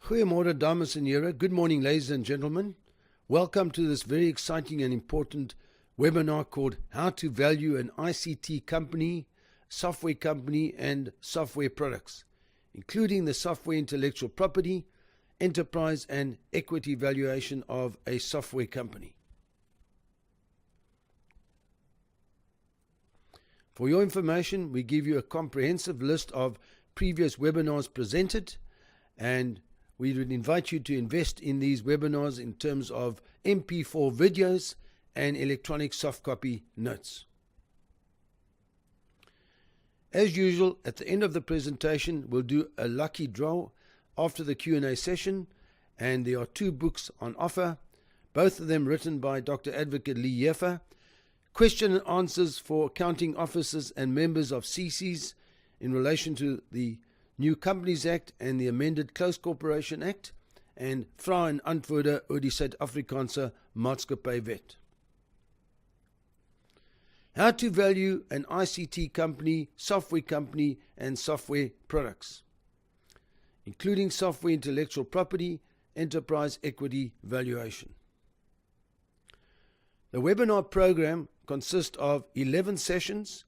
Goeiemorgen, dames en heren. Good morning, ladies and gentlemen. Welcome to this very exciting and important webinar called How to Value an ICT Company, Software Company, and Software Products, including the software intellectual property, enterprise, and equity valuation of a software company. For your information, we give you a comprehensive list of previous webinars presented, and we would invite you to invest in these webinars in terms of MP4 videos and electronic soft copy notes. As usual, at the end of the presentation, we'll do a lucky draw after the Q&A session, and there are two books on offer, both of them written by Dr. Advocate Lee Yeffer, question and answers for accounting officers and members of CCs in relation to the New Companies Act and the amended Close Corporation Act, and Vra en Antwoorde oor die Suid-Afrikaanse Maatskappywet. How to value an ICT company, software company, and software products, including software intellectual property, enterprise equity valuation. The webinar program consists of 11 sessions.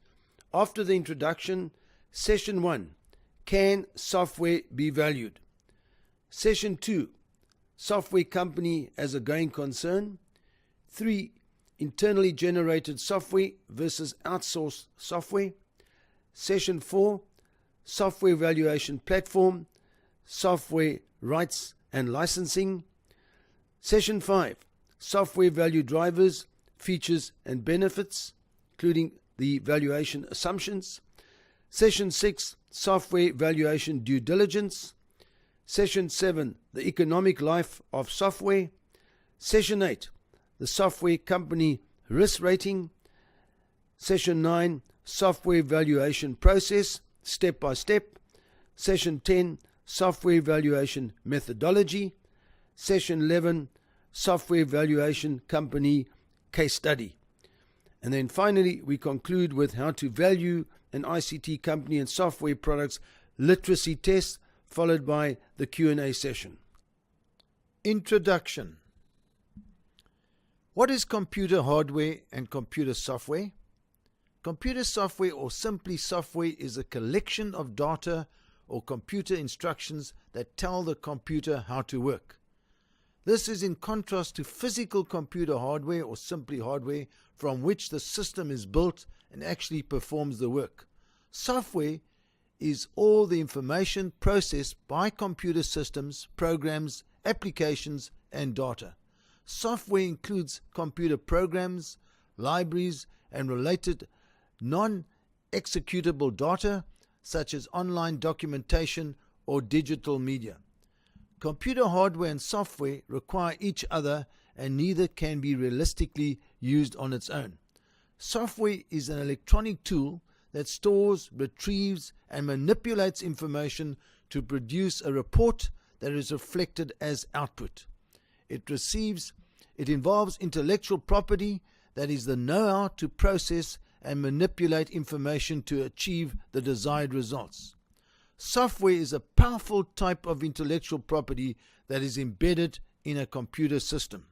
After the introduction, Session 1, Can software be valued? Session 2, Software company as a going concern. 3, Internally generated software versus outsourced software. Session 4, Software valuation platform, software rights and licensing. Session 5, Software value drivers, features and benefits, including the valuation assumptions. Session 6, Software valuation due diligence. Session 7, the economic life of software. Session 8, the software company risk rating. Session 9, software valuation process, step by step. Session 10, software valuation methodology. Session 11, software valuation company case study. And then finally, we conclude with how to value an ICT company and software products literacy test, followed by the Q&A session. Introduction. What is computer hardware and computer software? Computer software, or simply software, is a collection of data or computer instructions that tell the computer how to work. This is in contrast to physical computer hardware, or simply hardware, from which the system is built and actually performs the work. Software is all the information processed by computer systems, programs, applications, and data. Software includes computer programs, libraries, and related non-executable data, such as online documentation or digital media. Computer hardware and software require each other, and neither can be realistically used on its own. Software is an electronic tool that stores, retrieves, and manipulates information to produce a report that is reflected as output. It involves intellectual property, that is the know-how to process and manipulate information to achieve the desired results. Software is a powerful type of intellectual property that is embedded in a computer system.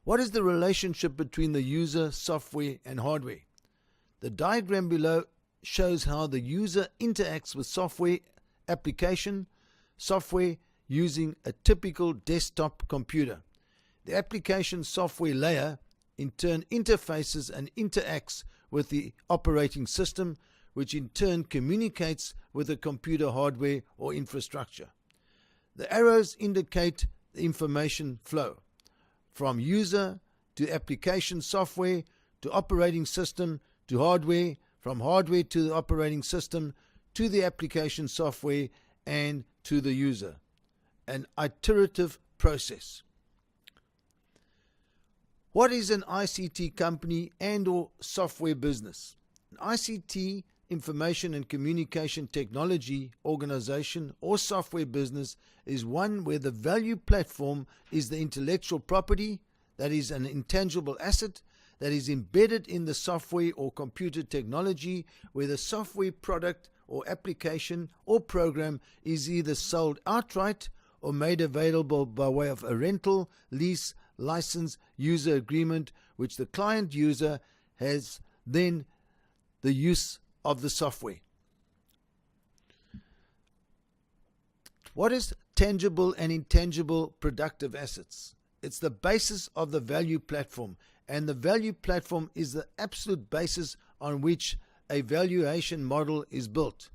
What is the relationship between the user, software, and hardware? The diagram below shows how the user interacts with software application software using a typical desktop computer. The application software layer in turn interfaces and interacts with the operating system, which in turn communicates with the computer hardware or infrastructure. The arrows indicate the information flow from user to application software to operating system to hardware, from hardware to the operating system to the application software and to the user. An iterative process. What is an ICT company and or software business? An ICT, information and communication technology organization or software business is one where the value platform is the intellectual property, that is an intangible asset, that is embedded in the software or computer technology, where the software product or application or program is either sold outright or made available by way of a rental, lease, license, user agreement, which the client user has then the use of the software. What is tangible and intangible productive assets? It's the basis of the value platform, and the value platform is the absolute basis on which a valuation model is built,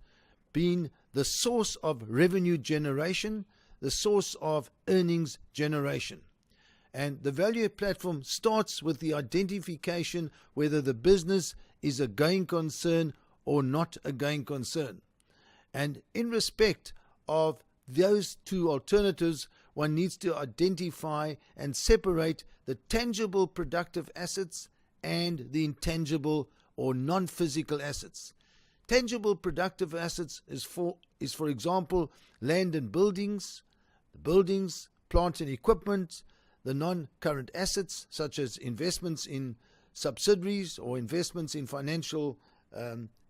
being the source of revenue generation, the source of earnings generation. And the value platform starts with the identification whether the business is a going concern or not a going concern. And in respect of those two alternatives, one needs to identify and separate the tangible productive assets and the intangible or non-physical assets. Tangible productive assets is for example, land and buildings, plant and equipment, the non-current assets such as investments in subsidiaries or investments in financial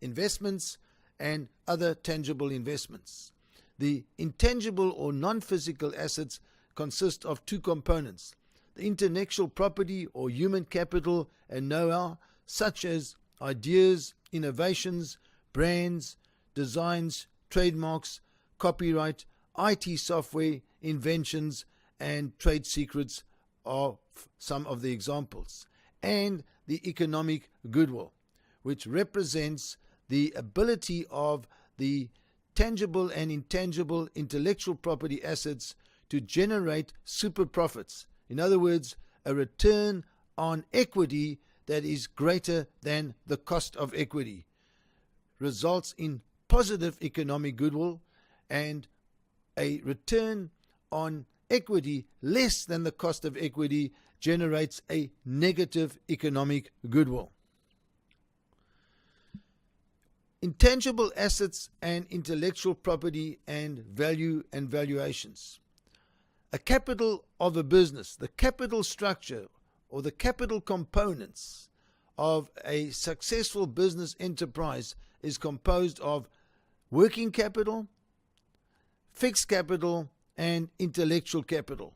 investments and other tangible investments. The intangible or non-physical assets consist of two components: the intellectual property or human capital and know-how, such as ideas, innovations, brands, designs, trademarks, copyright, IT software, inventions, and trade secrets are some of the examples. And the economic goodwill, which represents the ability of the tangible and intangible intellectual property assets to generate super profits. In other words, a return on equity that is greater than the cost of equity, results in positive economic goodwill, and a return on equity less than the cost of equity generates a negative economic goodwill. Intangible assets and intellectual property and value and valuations. A capital of a business, the capital structure or the capital components of a successful business enterprise is composed of working capital, fixed capital, and intellectual capital.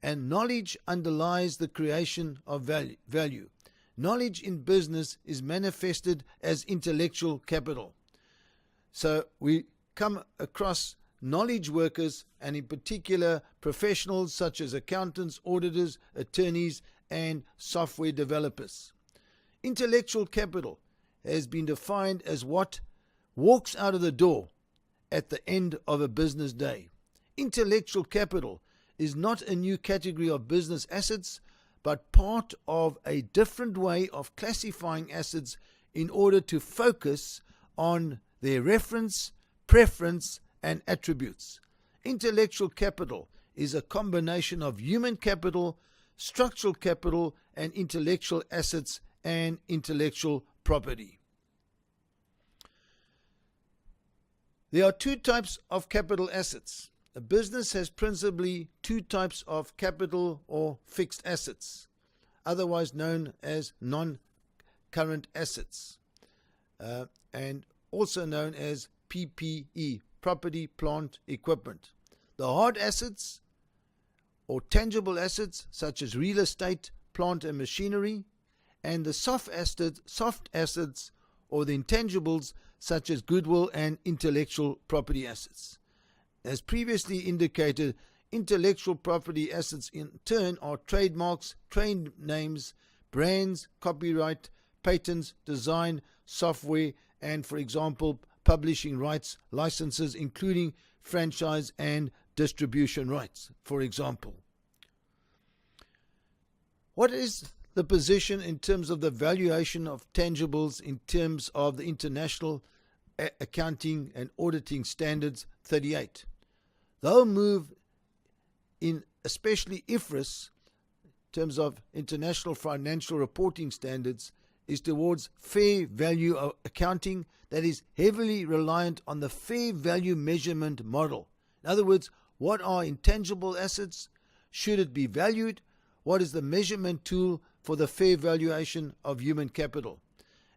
And knowledge underlies the creation of value. Knowledge in business is manifested as intellectual capital. So we come across knowledge workers, and in particular professionals such as accountants, auditors, attorneys, and software developers. Intellectual capital has been defined as what walks out of the door at the end of a business day. Intellectual capital is not a new category of business assets, but part of a different way of classifying assets in order to focus on their reference, preference, and attributes. Intellectual capital is a combination of human capital, structural capital, and intellectual assets and intellectual property. There are two types of capital assets. A business has principally two types of capital or fixed assets, otherwise known as non-current assets, and also known as PPE, property, plant, equipment. The hard assets or tangible assets such as real estate, plant and machinery, and the soft assets or the intangibles such as goodwill and intellectual property assets. As previously indicated, intellectual property assets in turn are trademarks, trade names, brands, copyright, patents, design, software, and, for example, publishing rights, licenses, including franchise and distribution rights, for example. What is the position in terms of the valuation of tangibles in terms of the International Accounting and Auditing Standards 38? The whole move in especially IFRS, in terms of International Financial Reporting Standards, is towards fair value accounting that is heavily reliant on the fair value measurement model. In other words, what are intangible assets? Should it be valued? What is the measurement tool for the fair valuation of human capital?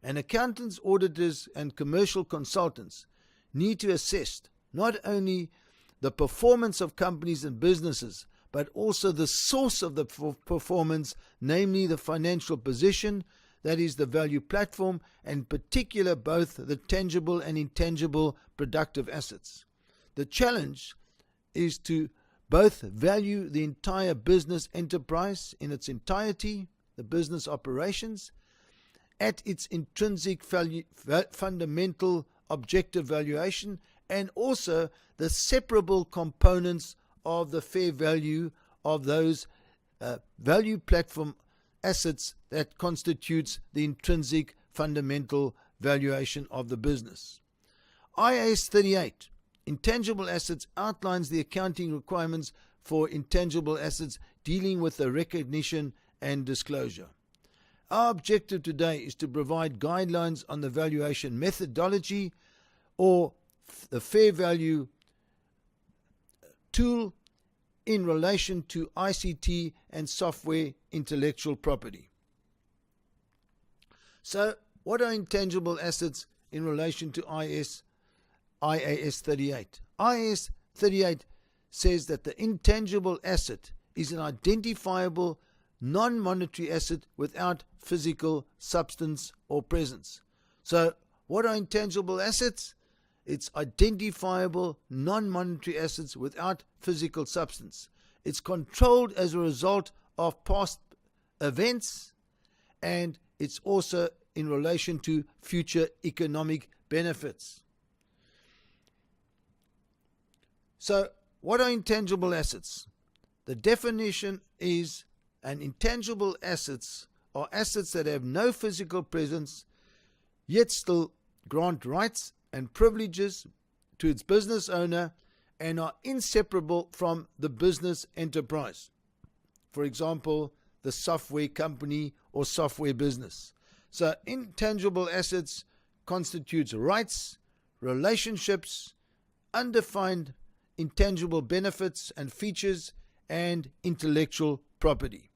And accountants, auditors, and commercial consultants need to assess not only the performance of companies and businesses, but also the source of the performance, namely the financial position, that is the value platform, and in particular both the tangible and intangible productive assets. The challenge is to both value the entire business enterprise in its entirety, the business operations, at its intrinsic value, fundamental objective valuation, and also the separable components of the fair value of those value platform assets that constitutes the intrinsic fundamental valuation of the business. IAS 38, Intangible Assets, outlines the accounting requirements for intangible assets dealing with the recognition and disclosure. Our objective today is to provide guidelines on the valuation methodology or the fair value tool in relation to ICT and software intellectual property. So, what are intangible assets in relation to IAS 38? IAS 38 says that the intangible asset is an identifiable non-monetary asset without physical substance or presence. So, what are intangible assets? It's identifiable non-monetary assets without physical substance. It's controlled as a result of past events, and it's also in relation to future economic benefits. So, what are intangible assets? The definition is an intangible assets are assets that have no physical presence, yet still grant rights and privileges to its business owner and are inseparable from the business enterprise. For example, the software company or software business. So intangible assets constitutes rights, relationships, undefined intangible benefits and features, and intellectual property.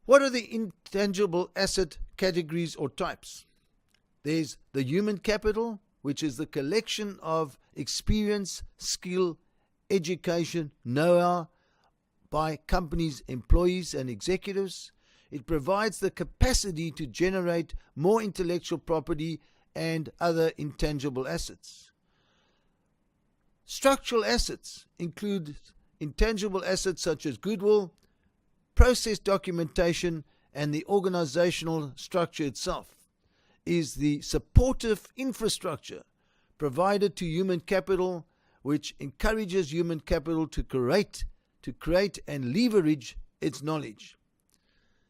What are the intangible asset categories or types? There's the human capital, which is the collection of experience, skill, education, know-how by companies' employees and executives. It provides the capacity to generate more intellectual property and other intangible assets. Structural assets include intangible assets such as goodwill, process documentation, and the organizational structure itself. Is the supportive infrastructure provided to human capital, which encourages human capital to create and leverage its knowledge.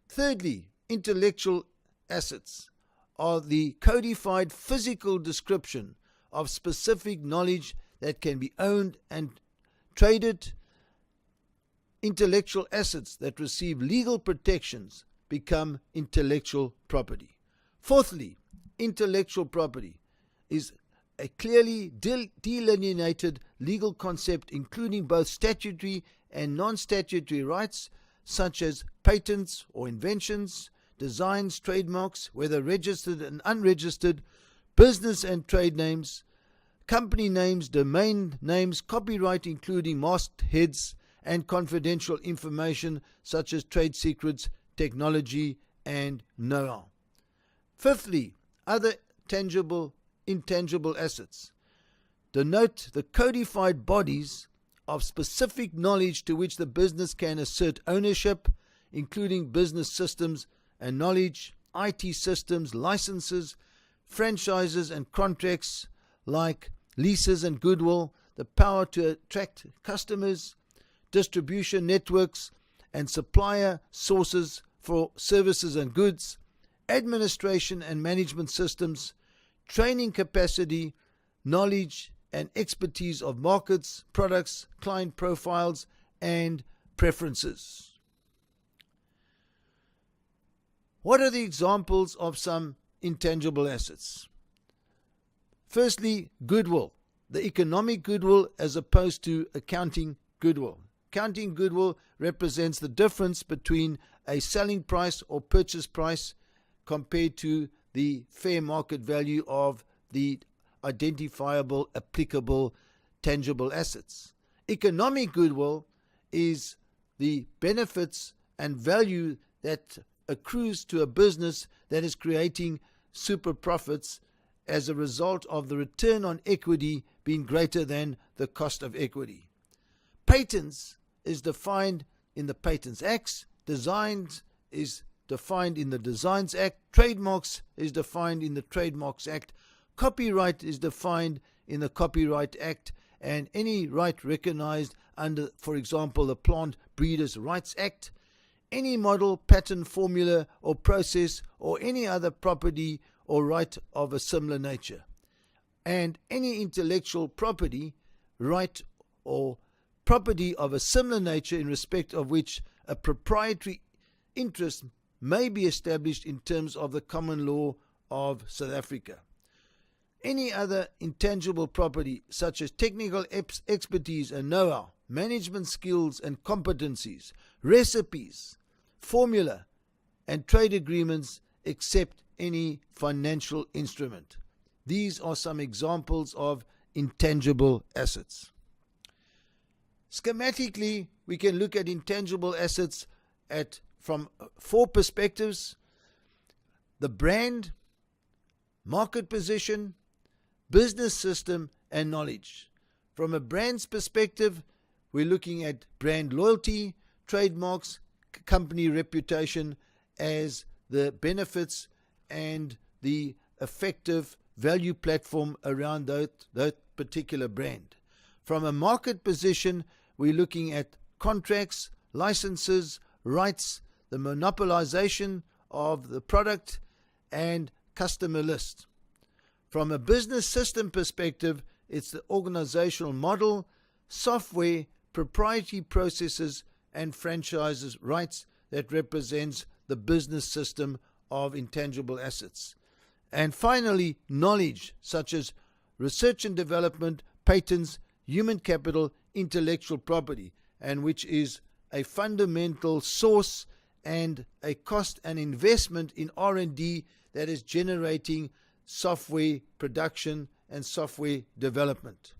Thirdly, intellectual assets are the codified physical description of specific knowledge that can be owned and traded. Intellectual assets that receive legal protections become intellectual property. Fourthly, intellectual property is a clearly delineated legal concept including both statutory and non-statutory rights such as patents or inventions, designs, trademarks, whether registered and unregistered, business and trade names, company names, domain names, copyright including mastheads, and confidential information such as trade secrets, technology, and know-how. Fifthly, other intangible assets denote the codified bodies of specific knowledge to which the business can assert ownership, including business systems and knowledge, IT systems, licenses, franchises and contracts like leases and goodwill, the power to attract customers, distribution networks and supplier sources for services and goods, administration and management systems, training capacity, knowledge and expertise of markets, products, client profiles, and preferences. What are the examples of some intangible assets? Firstly, goodwill, the economic goodwill as opposed to accounting goodwill. Accounting goodwill represents the difference between a selling price or purchase price compared to the fair market value of the identifiable, applicable, tangible assets. Economic goodwill is the benefits and value that accrues to a business that is creating super profits as a result of the return on equity being greater than the cost of equity. Patents is defined in the Patents Act, designs is defined in the Designs Act, trademarks is defined in the Trademarks Act, copyright is defined in the Copyright Act, and any right recognized under, for example, the Plant Breeders' Rights Act, any model, pattern, formula, or process, or any other property or right of a similar nature, and any intellectual property, right, or property of a similar nature in respect of which a proprietary interest may be established in terms of the common law of South Africa. Any other intangible property such as technical expertise and know-how, management skills and competencies, recipes, formula, and trade agreements except any financial instrument. These are some examples of intangible assets. Schematically, we can look at intangible assets from 4 perspectives: the brand, market position, business system, and knowledge. From a brand's perspective, we're looking at brand loyalty, trademarks, company reputation as the benefits and the effective value platform around that particular brand. From a market position, we're looking at contracts, licenses, rights, the monopolization of the product, and customer list. From a business system perspective, it's the organizational model, software, proprietary processes, and franchises rights that represents the business system of intangible assets. And finally, knowledge, such as research and development, patents, human capital, intellectual property, and which is a fundamental source and a cost and investment in R&D that is generating software production and software development.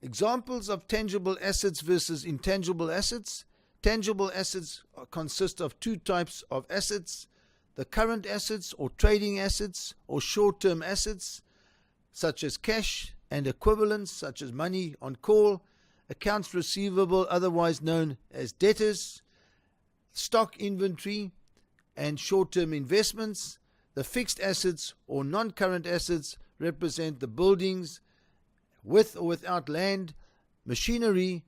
Examples of tangible assets versus intangible assets. Tangible assets consist of 2 types of assets: the current assets or trading assets, or short-term assets such as cash and equivalents such as money on call, accounts receivable otherwise known as debtors, stock inventory, and short-term investments. The fixed assets or non-current assets represent the buildings with or without land, machinery,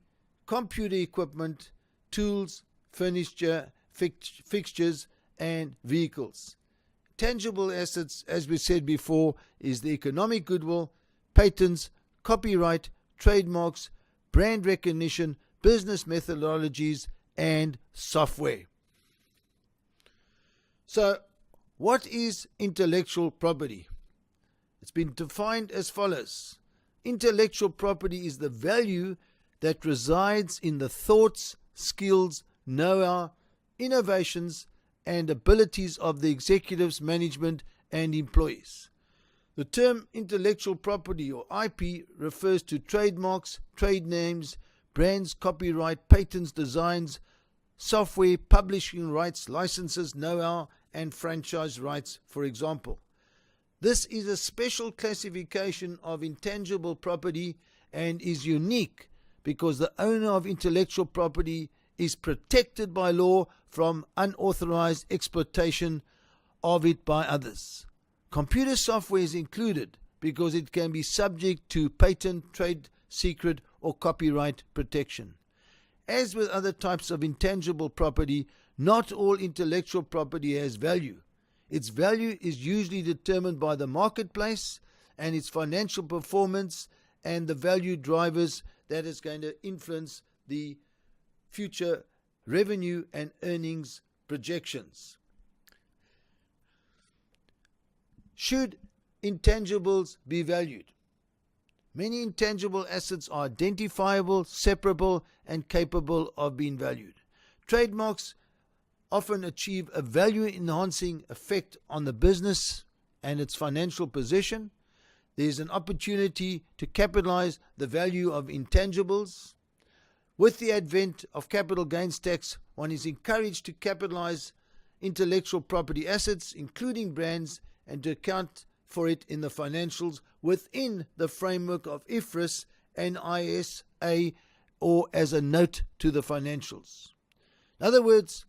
computer equipment, tools, furniture, fixtures, and vehicles. Tangible assets, as we said before, is the economic goodwill, patents, copyright, trademarks, brand recognition, business methodologies, and software. So, what is intellectual property? It's been defined as follows. Intellectual property is the value that resides in the thoughts, skills, know-how, innovations, and abilities of the executives, management, and employees. The term intellectual property or IP refers to trademarks, trade names, brands, copyright, patents, designs, software, publishing rights, licenses, know-how, and franchise rights, for example. This is a special classification of intangible property and is unique because the owner of intellectual property is protected by law from unauthorized exploitation of it by others. Computer software is included because it can be subject to patent, trade secret, or copyright protection. As with other types of intangible property, not all intellectual property has value. Its value is usually determined by the marketplace and its financial performance and the value drivers that is going to influence the future revenue and earnings projections. Should intangibles be valued? Many intangible assets are identifiable, separable, and capable of being valued. Trademarks often achieve a value-enhancing effect on the business and its financial position. There's an opportunity to capitalize the value of intangibles. With the advent of capital gains tax, one is encouraged to capitalize intellectual property assets, including brands, and to account for it in the financials within the framework of IFRS and ISA, or as a note to the financials. In other words,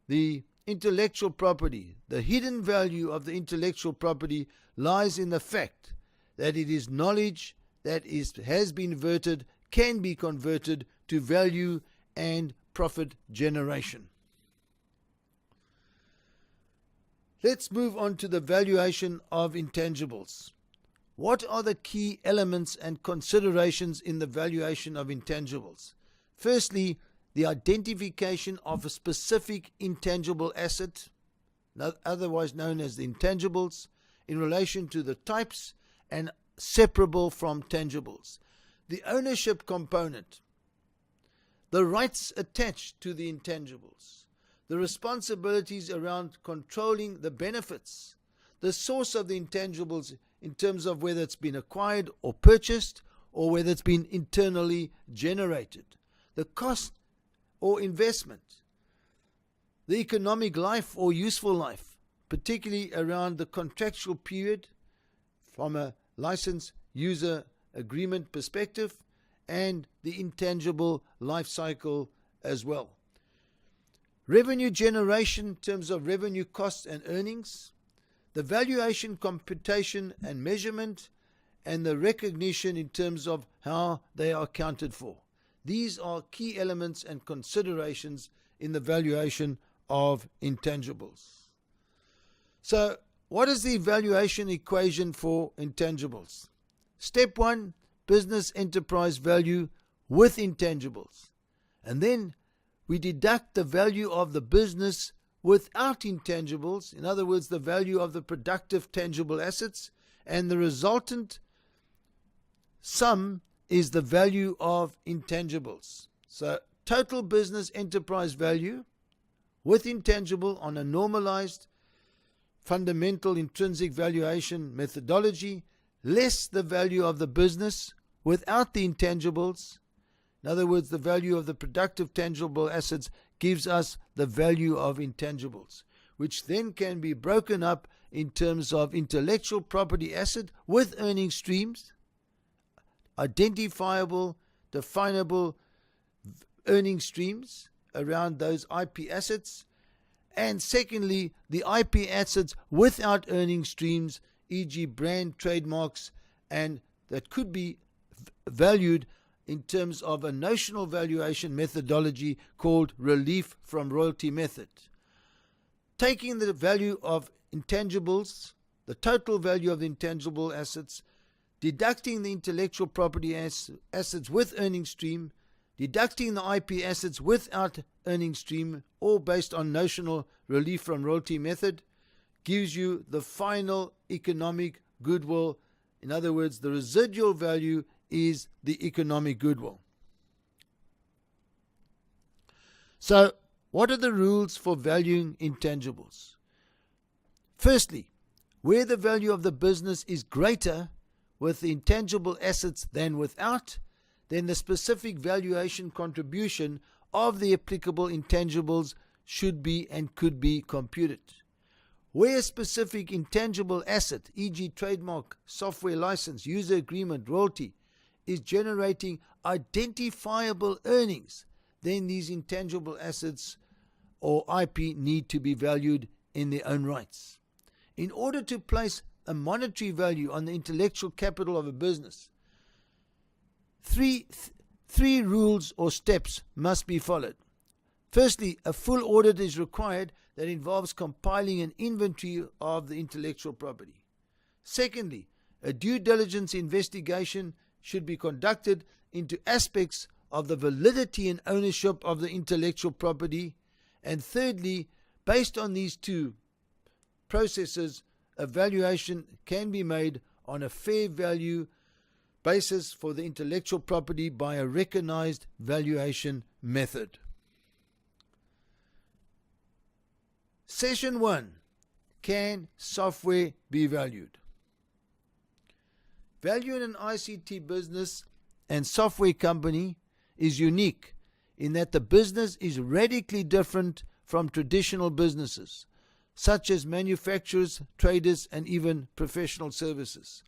the intellectual property, the hidden value of the intellectual property lies in the fact that it is knowledge that has been can be converted to value and profit generation. Let's move on to the valuation of intangibles. What are the key elements and considerations in the valuation of intangibles? Firstly, the identification of a specific intangible asset, otherwise known as the intangibles, in relation to the types and separable from tangibles. The ownership component, the rights attached to the intangibles, the responsibilities around controlling the benefits, the source of the intangibles in terms of whether it's been acquired or purchased or whether it's been internally generated, the cost or investment, the economic life or useful life, particularly around the contractual period from a license user agreement perspective, and the intangible life cycle as well. Revenue generation in terms of revenue costs and earnings, the valuation, computation and measurement, and the recognition in terms of how they are accounted for. These are key elements and considerations in the valuation of intangibles. So, what is the valuation equation for intangibles? Step 1, business enterprise value with intangibles. And then we deduct the value of the business without intangibles, in other words, the value of the productive tangible assets, and the resultant sum is the value of intangibles. So total business enterprise value with intangible on a normalized fundamental intrinsic valuation methodology, less the value of the business without the intangibles. In other words, the value of the productive tangible assets gives us the value of intangibles, which then can be broken up in terms of intellectual property asset with earning streams, identifiable, definable earning streams around those IP assets, and secondly, the IP assets without earning streams, e.g. brand, trademarks, and that could be valued in terms of a notional valuation methodology called relief from royalty method. Taking the value of intangibles, the total value of the intangible assets, deducting the intellectual property assets with earning stream, deducting the IP assets without earning stream, all based on notional relief from royalty method, gives you the final economic goodwill. In other words, the residual value is the economic goodwill. So, what are the rules for valuing intangibles? Firstly, where the value of the business is greater with the intangible assets than without, then the specific valuation contribution of the applicable intangibles should be and could be computed. Where a specific intangible asset, e.g. trademark, software license, user agreement, royalty, is generating identifiable earnings, then these intangible assets or IP need to be valued in their own rights. In order to place a monetary value on the intellectual capital of a business, three rules or steps must be followed. Firstly, a full audit is required that involves compiling an inventory of the intellectual property. Secondly, a due diligence investigation should be conducted into aspects of the validity and ownership of the intellectual property. And thirdly, based on these two processes, a valuation can be made on a fair value basis for the intellectual property by a recognized valuation method. Session 1. Can software be valued? Value in an ICT business and software company is unique in that the business is radically different from traditional businesses, such as manufacturers, traders, and even professional services.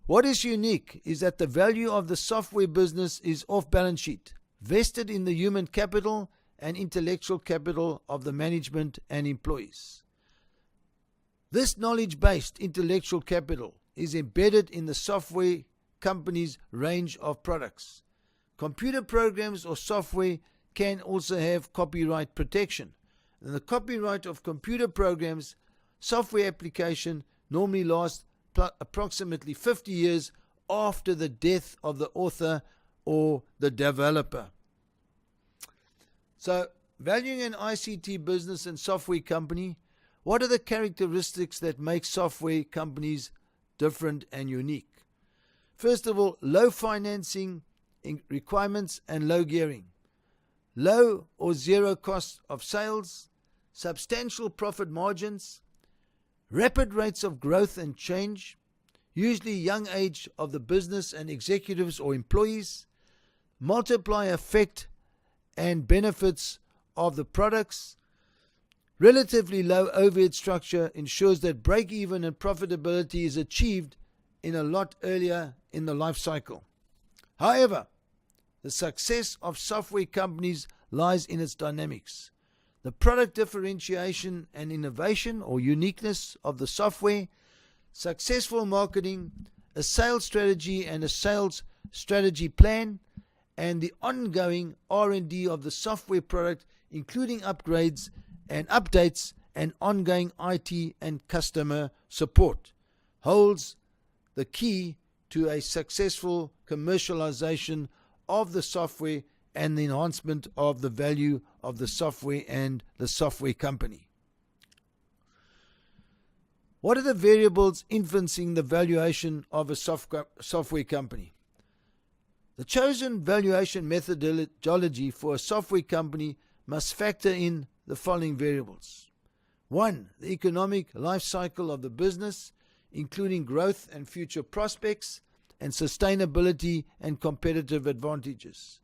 What is unique is that the value of the software business is off balance sheet, vested in the human capital and intellectual capital of the management and employees. This knowledge-based intellectual capital is embedded in the software company's range of products. Computer programs or software can also have copyright protection. And the copyright of computer programs, software application normally lasts approximately 50 years after the death of the author or the developer. So, valuing an ICT business and software company, what are the characteristics that make software companies different and unique? First of all, low financing requirements and low gearing, low or zero cost of sales, substantial profit margins, rapid rates of growth and change, usually young age of the business and executives or employees, multiplier effect and benefits of the products, relatively low overhead structure ensures that break-even and profitability is achieved in a lot earlier in the life cycle. However, the success of software companies lies in its dynamics. The product differentiation and innovation or uniqueness of the software, successful marketing, a sales strategy and a sales strategy plan, and the ongoing R&D of the software product, including upgrades and updates and ongoing IT and customer support, holds the key to a successful commercialization of the software and the enhancement of the value of the software and the software company. What are the variables influencing the valuation of a software company? The chosen valuation methodology for a software company must factor in the following variables. 1. The economic life cycle of the business, including growth and future prospects, and sustainability and competitive advantages.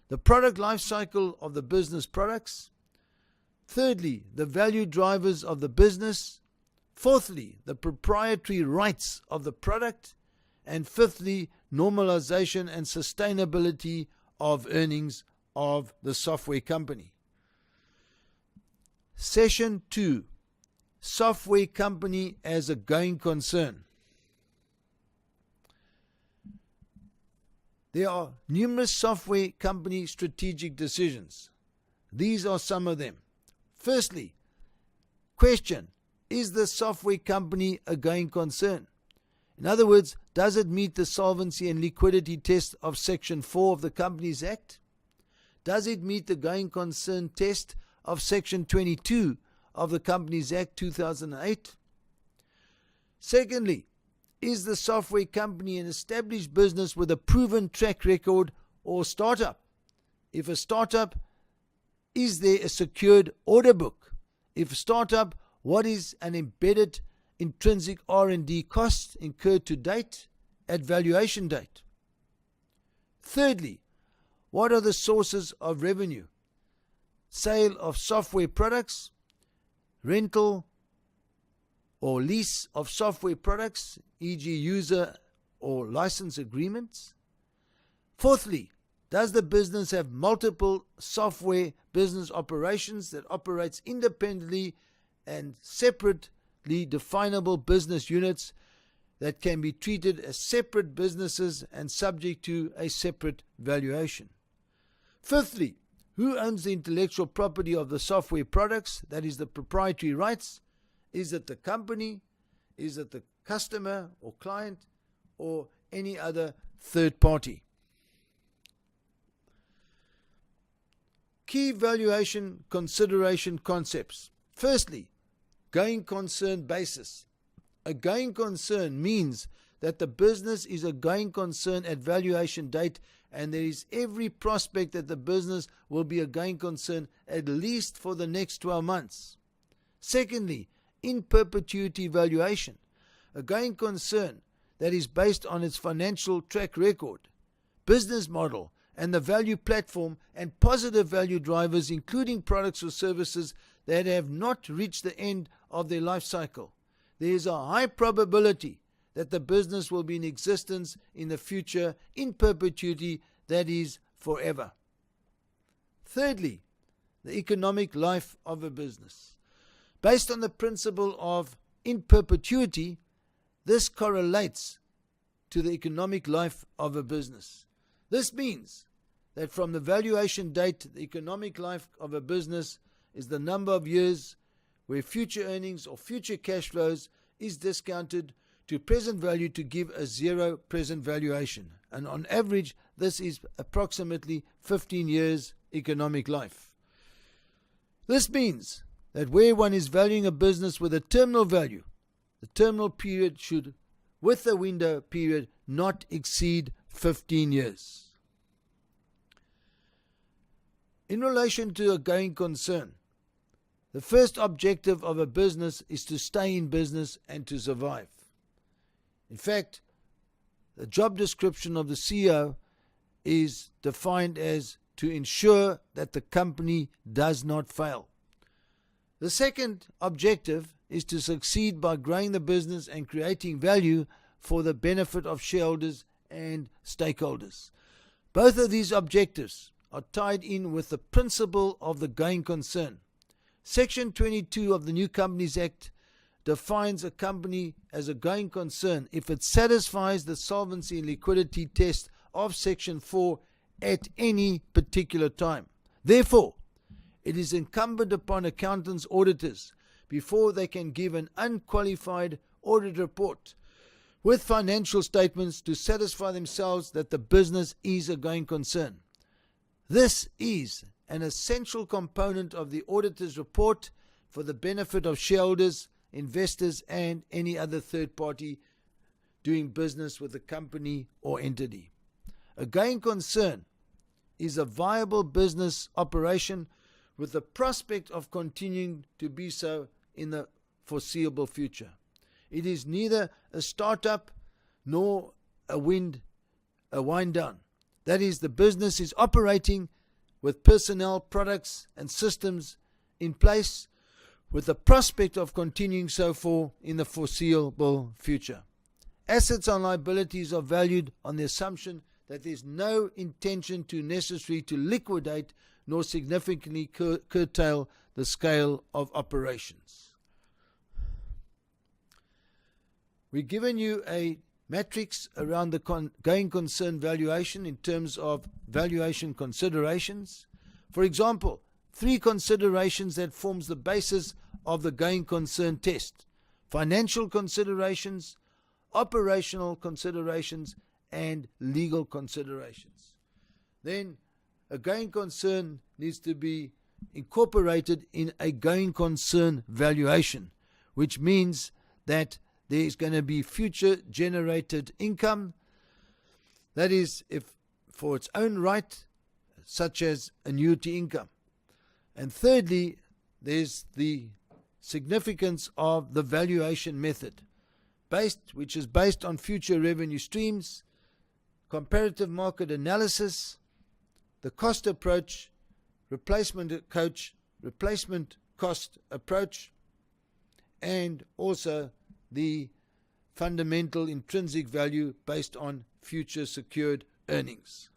The product life cycle of the business products. Thirdly, the value drivers of the business. Fourthly, the proprietary rights of the product. And fifthly, normalization and sustainability of earnings of the software company. Session 2. Software company as a going concern. There are numerous software company strategic decisions. These are some of them. Firstly, question, is the software company a going concern? In other words, does it meet the solvency and liquidity test of Section 4 of the Companies Act? Does it meet the going concern test of Section 22 of the Companies Act 2008? Secondly, is the software company an established business with a proven track record or startup? If a startup, is there a secured order book? If a startup, what is an embedded intrinsic R&D cost incurred to date at valuation date? Thirdly, what are the sources of revenue? Sale of software products, rental or lease of software products, e.g. user or license agreements. Fourthly, does the business have multiple software business operations that operates independently and separately definable business units that can be treated as separate businesses and subject to a separate valuation? Fifthly, who owns the intellectual property of the software products, that is the proprietary rights? Is it the company? Is it the customer or client or any other third party? Key valuation consideration concepts. Firstly, going concern basis. A going concern means that the business is a going concern at valuation date, and there is every prospect that the business will be a going concern at least for the next 12 months. Secondly, in perpetuity valuation, a going concern that is based on its financial track record, business model, and the value platform and positive value drivers, including products or services that have not reached the end of their life cycle. There is a high probability that the business will be in existence in the future in perpetuity, that is, forever. Thirdly, the economic life of a business. Based on the principle of in perpetuity, this correlates to the economic life of a business. This means that from the valuation date, the economic life of a business is the number of years where future earnings or future cash flows is discounted to present value to give a zero present valuation. And on average, this is approximately 15 years economic life. This means that where one is valuing a business with a terminal value, the terminal period should, with the window period, not exceed 15 years. In relation to a going concern, the first objective of a business is to stay in business and to survive. In fact, the job description of the CEO is defined as to ensure that the company does not fail. The second objective is to succeed by growing the business and creating value for the benefit of shareholders and stakeholders. Both of these objectives are tied in with the principle of the going concern. Section 22 of the New Companies Act defines a company as a going concern if it satisfies the solvency and liquidity test of Section 4 at any particular time. Therefore, it is incumbent upon accountants, auditors, before they can give an unqualified audit report with financial statements, to satisfy themselves that the business is a going concern. This is an essential component of the auditor's report for the benefit of shareholders, investors, and any other third party doing business with the company or entity. A going concern is a viable business operation with the prospect of continuing to be so in the foreseeable future. It is neither a startup nor a wind down. That is, the business is operating with personnel, products, and systems in place with the prospect of continuing so for in the foreseeable future. Assets and liabilities are valued on the assumption that there is no intention necessary to liquidate nor significantly curtail the scale of operations. We've given you a matrix around the going concern valuation in terms of valuation considerations. For example, 3 considerations that forms the basis of the going concern test: financial considerations, operational considerations, and legal considerations. Then a going concern needs to be incorporated in a going concern valuation, which means that there is going to be future generated income, that is, if for its own right, such as annuity income. And thirdly, there's the significance of the valuation method, which is based on future revenue streams, comparative market analysis, the cost approach, replacement cost approach, and also the fundamental intrinsic value based on future secured earnings.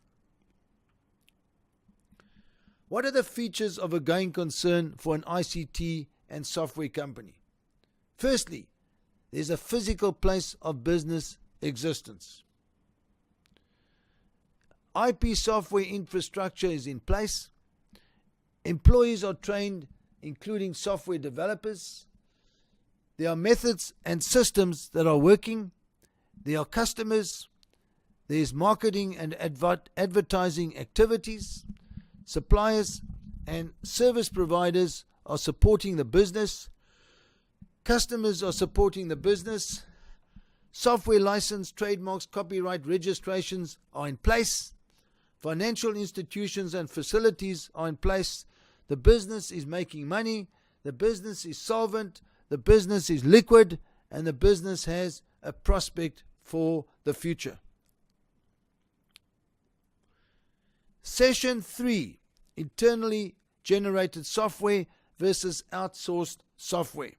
What are the features of a going concern for an ICT and software company? Firstly, there's a physical place of business existence. IP software infrastructure is in place. Employees are trained, including software developers. There are methods and systems that are working. There are customers. There's marketing and advertising activities. Suppliers and service providers are supporting the business. Customers are supporting the business. Software license, trademarks, copyright registrations are in place. Financial institutions and facilities are in place. The business is making money. the business is solvent, the business is liquid, and the business has a prospect for the future. Session 3, internally generated software versus outsourced software.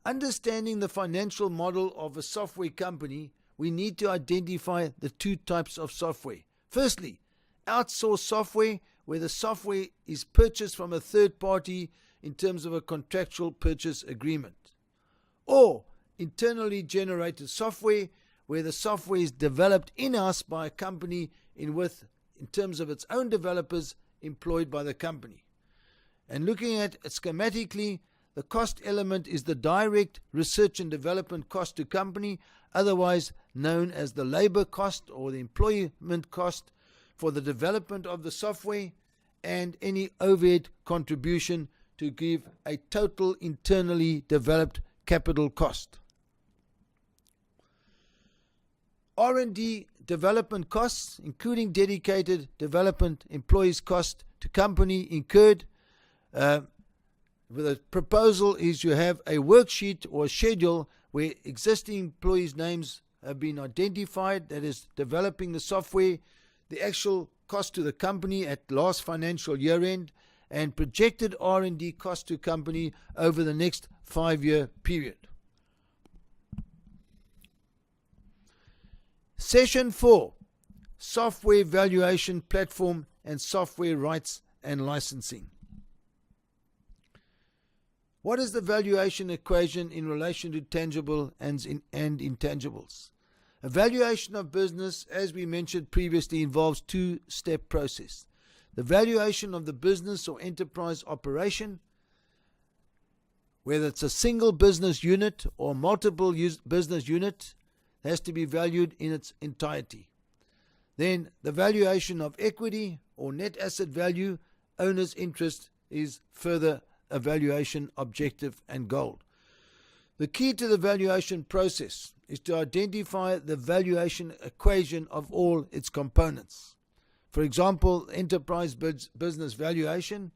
Understanding the financial model of a software company, we need to identify the two types of software. Firstly, outsourced software, where the software is purchased from a third party in terms of a contractual purchase agreement. Or internally generated software, where the software is developed in-house by a company in terms of its own developers employed by the company. And looking at it schematically, the cost element is the direct research and development cost to company, otherwise known as the labor cost or the employment cost for the development of the software, and any overhead contribution to give a total internally developed capital cost. R&D development costs, including dedicated development employees' cost to company incurred. The proposal is you have a worksheet or a schedule where existing employees' names have been identified, that is developing the software, the actual cost to the company at last financial year end, and projected R&D cost to company over the next 5-year period. Session 4, Software Valuation Platform and Software Rights and Licensing. What is the valuation equation in relation to tangible and intangibles? A valuation of business, as we mentioned previously, involves two-step process. The valuation of the business or enterprise operation, whether it's a single business unit or multiple business unit, has to be valued in its entirety. Then the valuation of equity or net asset value, owner's interest, is further a valuation objective and goal. The key to the valuation process is to identify the valuation equation of all its components. For example, enterprise business valuation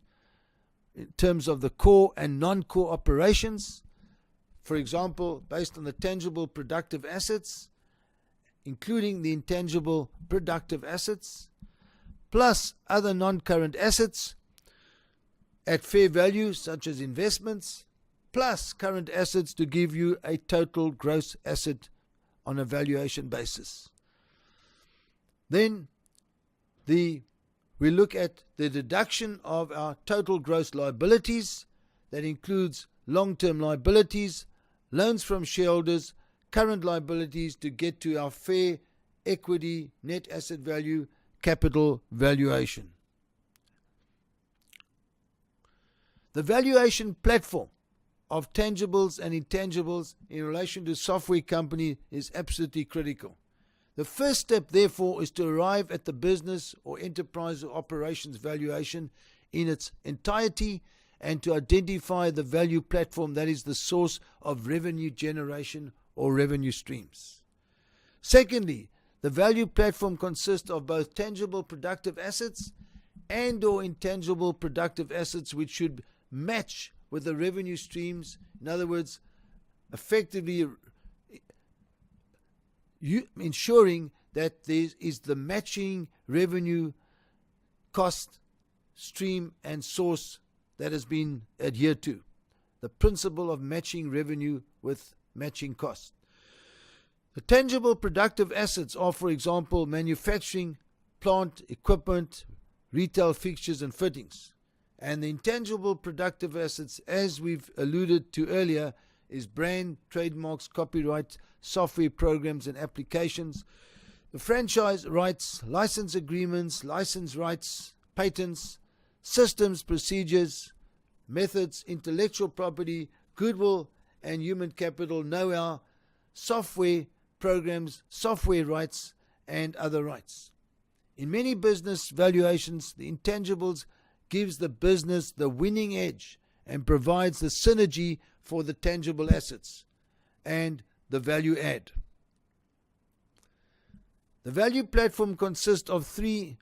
in terms of the core and non-core operations, for example, based on the tangible productive assets, including the intangible productive assets, plus other non-current assets at fair value, such as investments, plus current assets to give you a total gross asset on a valuation basis. Then we look at the deduction of our total gross liabilities. That includes long-term liabilities, loans from shareholders, current liabilities, to get to our fair equity, net asset value, capital valuation. The valuation platform of tangibles and intangibles in relation to software company is absolutely critical. The first step, therefore, is to arrive at the business or enterprise or operations valuation in its entirety and to identify the value platform that is the source of revenue generation or revenue streams. Secondly, the value platform consists of both tangible productive assets and or intangible productive assets which should match with the revenue streams. In other words, effectively ensuring that there is the matching revenue, cost, stream and source that has been adhered to. The principle of matching revenue with matching cost. The tangible productive assets are, for example, manufacturing, plant, equipment, retail fixtures and fittings. And the intangible productive assets, as we've alluded to earlier, is brand, trademarks, copyright, software programs and applications, the franchise rights, license agreements, license rights, patents, systems, procedures, methods, intellectual property, goodwill and human capital, know-how, software programs, software rights and other rights. In many business valuations, the intangibles gives the business the winning edge and provides the synergy for the tangible assets and the value add. The value platform consists of three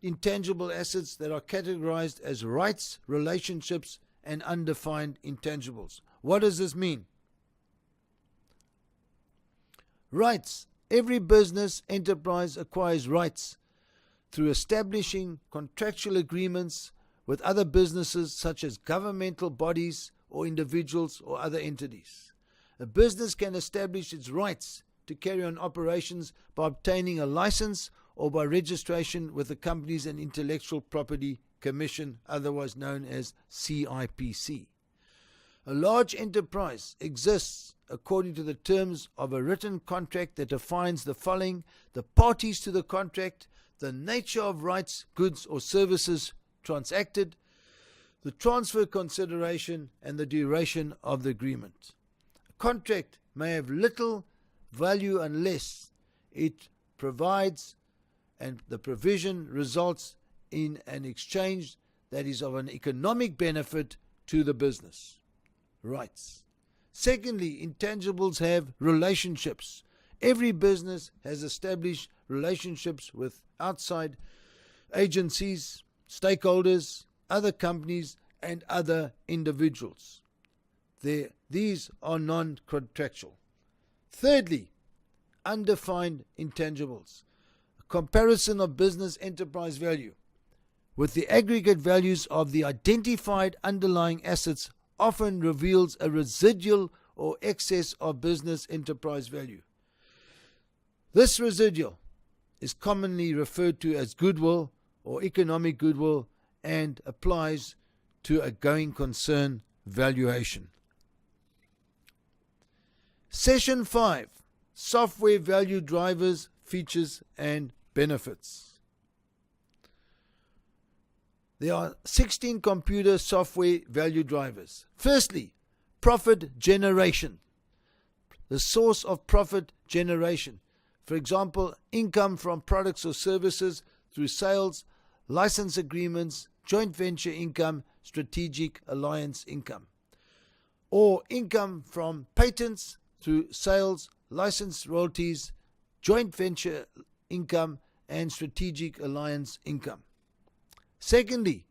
intangible assets that are categorized as rights, relationships, and undefined intangibles. What does this mean? Rights. Every business enterprise acquires rights through establishing contractual agreements with other businesses such as governmental bodies or individuals or other entities. A business can establish its rights to carry on operations by obtaining a license or by registration with the Companies and Intellectual Property Commission, otherwise known as CIPC. A large enterprise exists according to the terms of a written contract that defines the following: the parties to the contract, the nature of rights, goods or services transacted, the transfer consideration, and the duration of the agreement. A contract may have little value unless it provides and the provision results in an exchange that is of an economic benefit to the business. Rights. Secondly, intangibles have relationships. Every business has established relationships with outside agencies, stakeholders, other companies, and other individuals. These are non-contractual. Thirdly, undefined intangibles. A comparison of business enterprise value with the aggregate values of the identified underlying assets often reveals a residual or excess of business enterprise value. This residual is commonly referred to as goodwill or economic goodwill and applies to a going concern valuation. Session 5. Software value drivers, features and benefits. There are 16 computer software value drivers. Firstly, profit generation. The source of profit generation. For example, income from products or services through sales, license agreements, joint venture income, strategic alliance income. Or income from patents through sales, license royalties, joint venture income, and strategic alliance income. Secondly,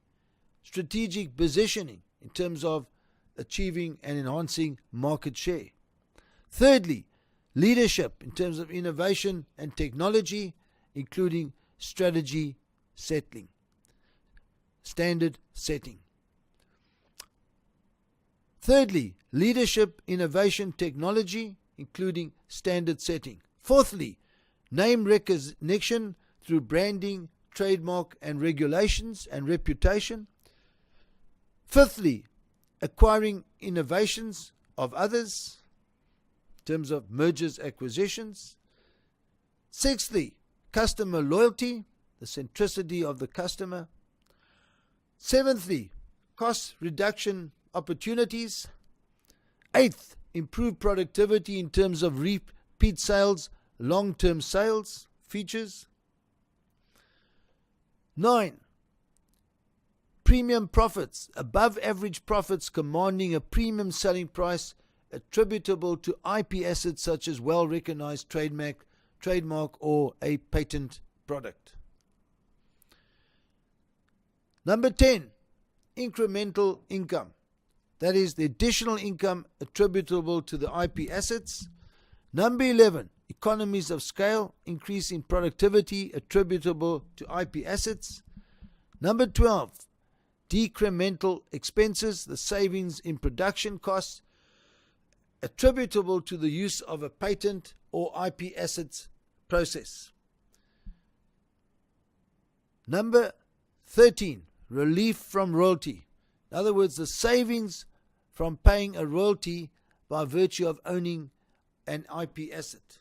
strategic positioning in terms of achieving and enhancing market share. Thirdly, leadership in terms of innovation and technology, including strategy settling, standard setting. Thirdly, leadership, innovation, technology, including standard setting. Fourthly, name recognition through branding, trademark and regulations and reputation. Fifthly, acquiring innovations of others in terms of mergers, acquisitions. Sixthly, customer loyalty, the centricity of the customer. Seventhly, cost reduction opportunities. Eighth, improve productivity in terms of repeat sales, long-term sales features. 9. Premium profits, above average profits commanding a premium selling price attributable to IP assets such as well-recognized trademark or a patent product. Number 10, incremental income. That is the additional income attributable to the IP assets. Number 11, economies of scale, increase in productivity attributable to IP assets. Number 12, decremental expenses, the savings in production costs attributable to the use of a patent or IP assets process. Number 13, relief from royalty. In other words, the savings from paying a royalty by virtue of owning an IP asset.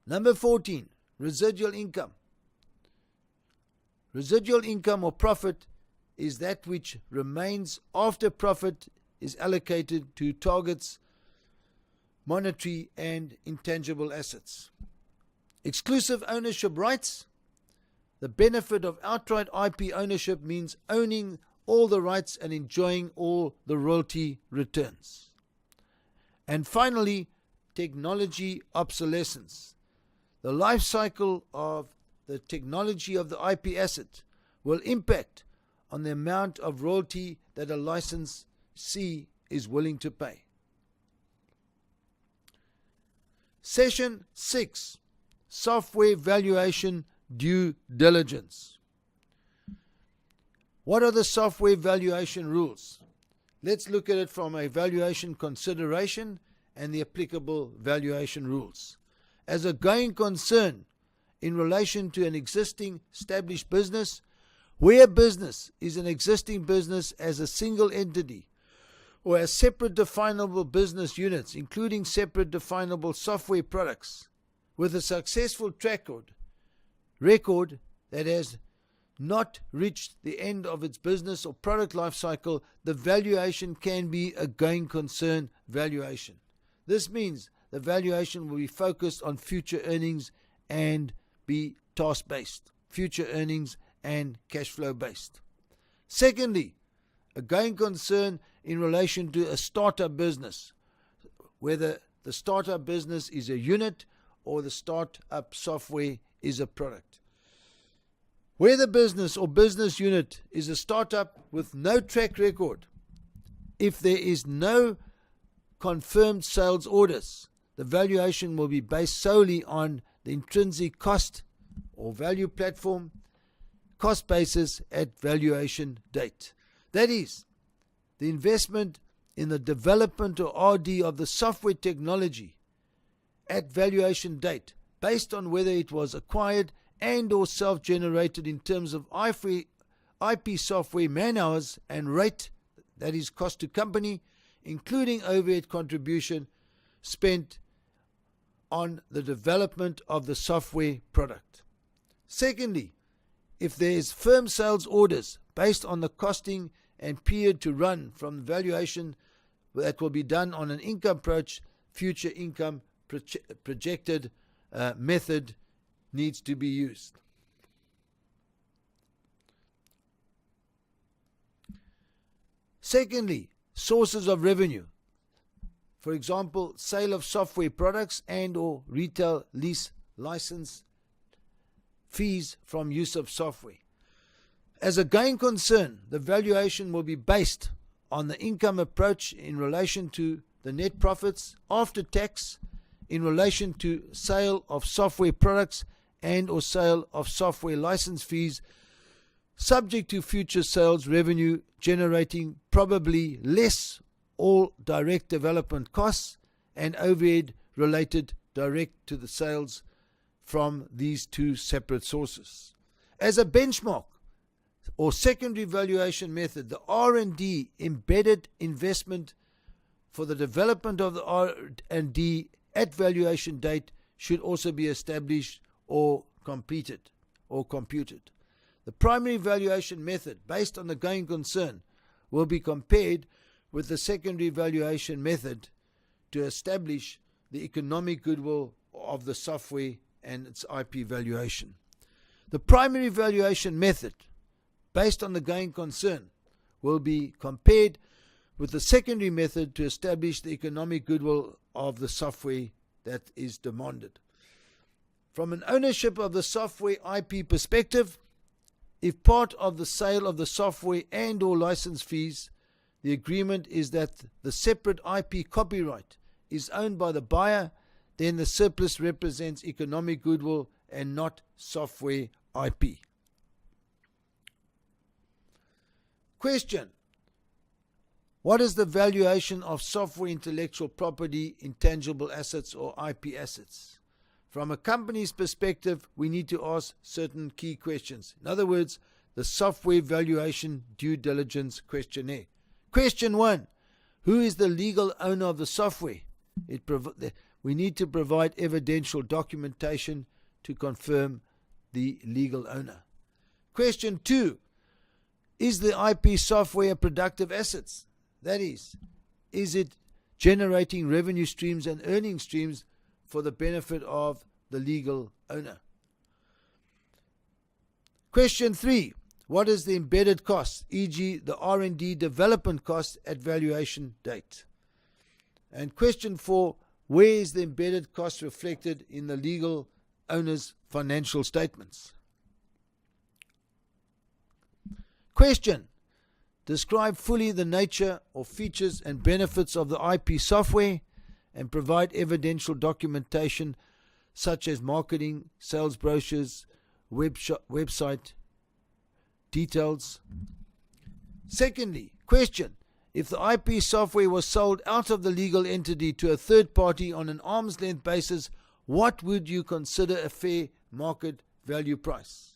Number 14, residual income. Residual income or profit is that which remains after profit is allocated to targets, monetary and intangible assets. Exclusive ownership rights. The benefit of outright IP ownership means owning all the rights and enjoying all the royalty returns. And finally, technology obsolescence. The life cycle of the technology of the IP asset will impact on the amount of royalty that a licensee is willing to pay. Session 6. Software Valuation Due Diligence. What are the software valuation rules? Let's look at it from a valuation consideration and the applicable valuation rules. As a going concern in relation to an existing established business, where business is an existing business as a single entity or as separate definable business units, including separate definable software products, with a successful track record that has not reached the end of its business or product life cycle, the valuation can be a going concern valuation. This means the valuation will be focused on future earnings and be task-based, future earnings and cash flow based. Secondly, a going concern in relation to a startup business, whether the startup business is a unit or the startup software is a product. Where the business or business unit is a startup with no track record, if there is no confirmed sales orders, the valuation will be based solely on the intrinsic cost or value platform, cost basis at valuation date. That is, the investment in the development or R&D of the software technology at valuation date, based on whether it was acquired and or self-generated in terms of IP software man-hours and rate, that is cost to company, including overhead contribution spent on the development of the software product. Secondly, if there is firm sales orders based on the costing and period to run from the valuation that will be done on an income approach, future income projected method needs to be used. Secondly, sources of revenue. For example, sale of software products and or retail lease license fees from use of software. As a going concern, the valuation will be based on the income approach in relation to the net profits after tax in relation to sale of software products and or sale of software license fees, subject to future sales revenue generating probably less all direct development costs and overhead related direct to the sales from these two separate sources. As a benchmark or secondary valuation method, the R&D embedded investment for the development of the R&D at valuation date should also be established or completed or computed. The primary valuation method based on the going concern will be compared with the secondary valuation method to establish the economic goodwill of the software and its IP valuation. The primary valuation method based on the going concern will be compared with the secondary method to establish the economic goodwill of the software that is demanded. From an ownership of the software IP perspective, if part of the sale of the software and or license fees, the agreement is that the separate IP copyright is owned by the buyer, then the surplus represents economic goodwill and not software IP. Question: what is the valuation of software intellectual property, intangible assets or IP assets? From a company's perspective, we need to ask certain key questions. In other words, the software valuation due diligence questionnaire. Question 1. Who is the legal owner of the software? We need to provide evidential documentation to confirm the legal owner. Question 2. Is the IP software a productive asset? That is it generating revenue streams and earning streams for the benefit of the legal owner? Question 3. What is the embedded cost, e.g. the R&D development cost at valuation date? And question 4. Where is the embedded cost reflected in the legal owner's financial statements? Question: describe fully the nature or features and benefits of the IP software and provide evidential documentation such as marketing, sales brochures, website details. Secondly, question: if the IP software was sold out of the legal entity to a third party on an arm's length basis, what would you consider a fair market value price?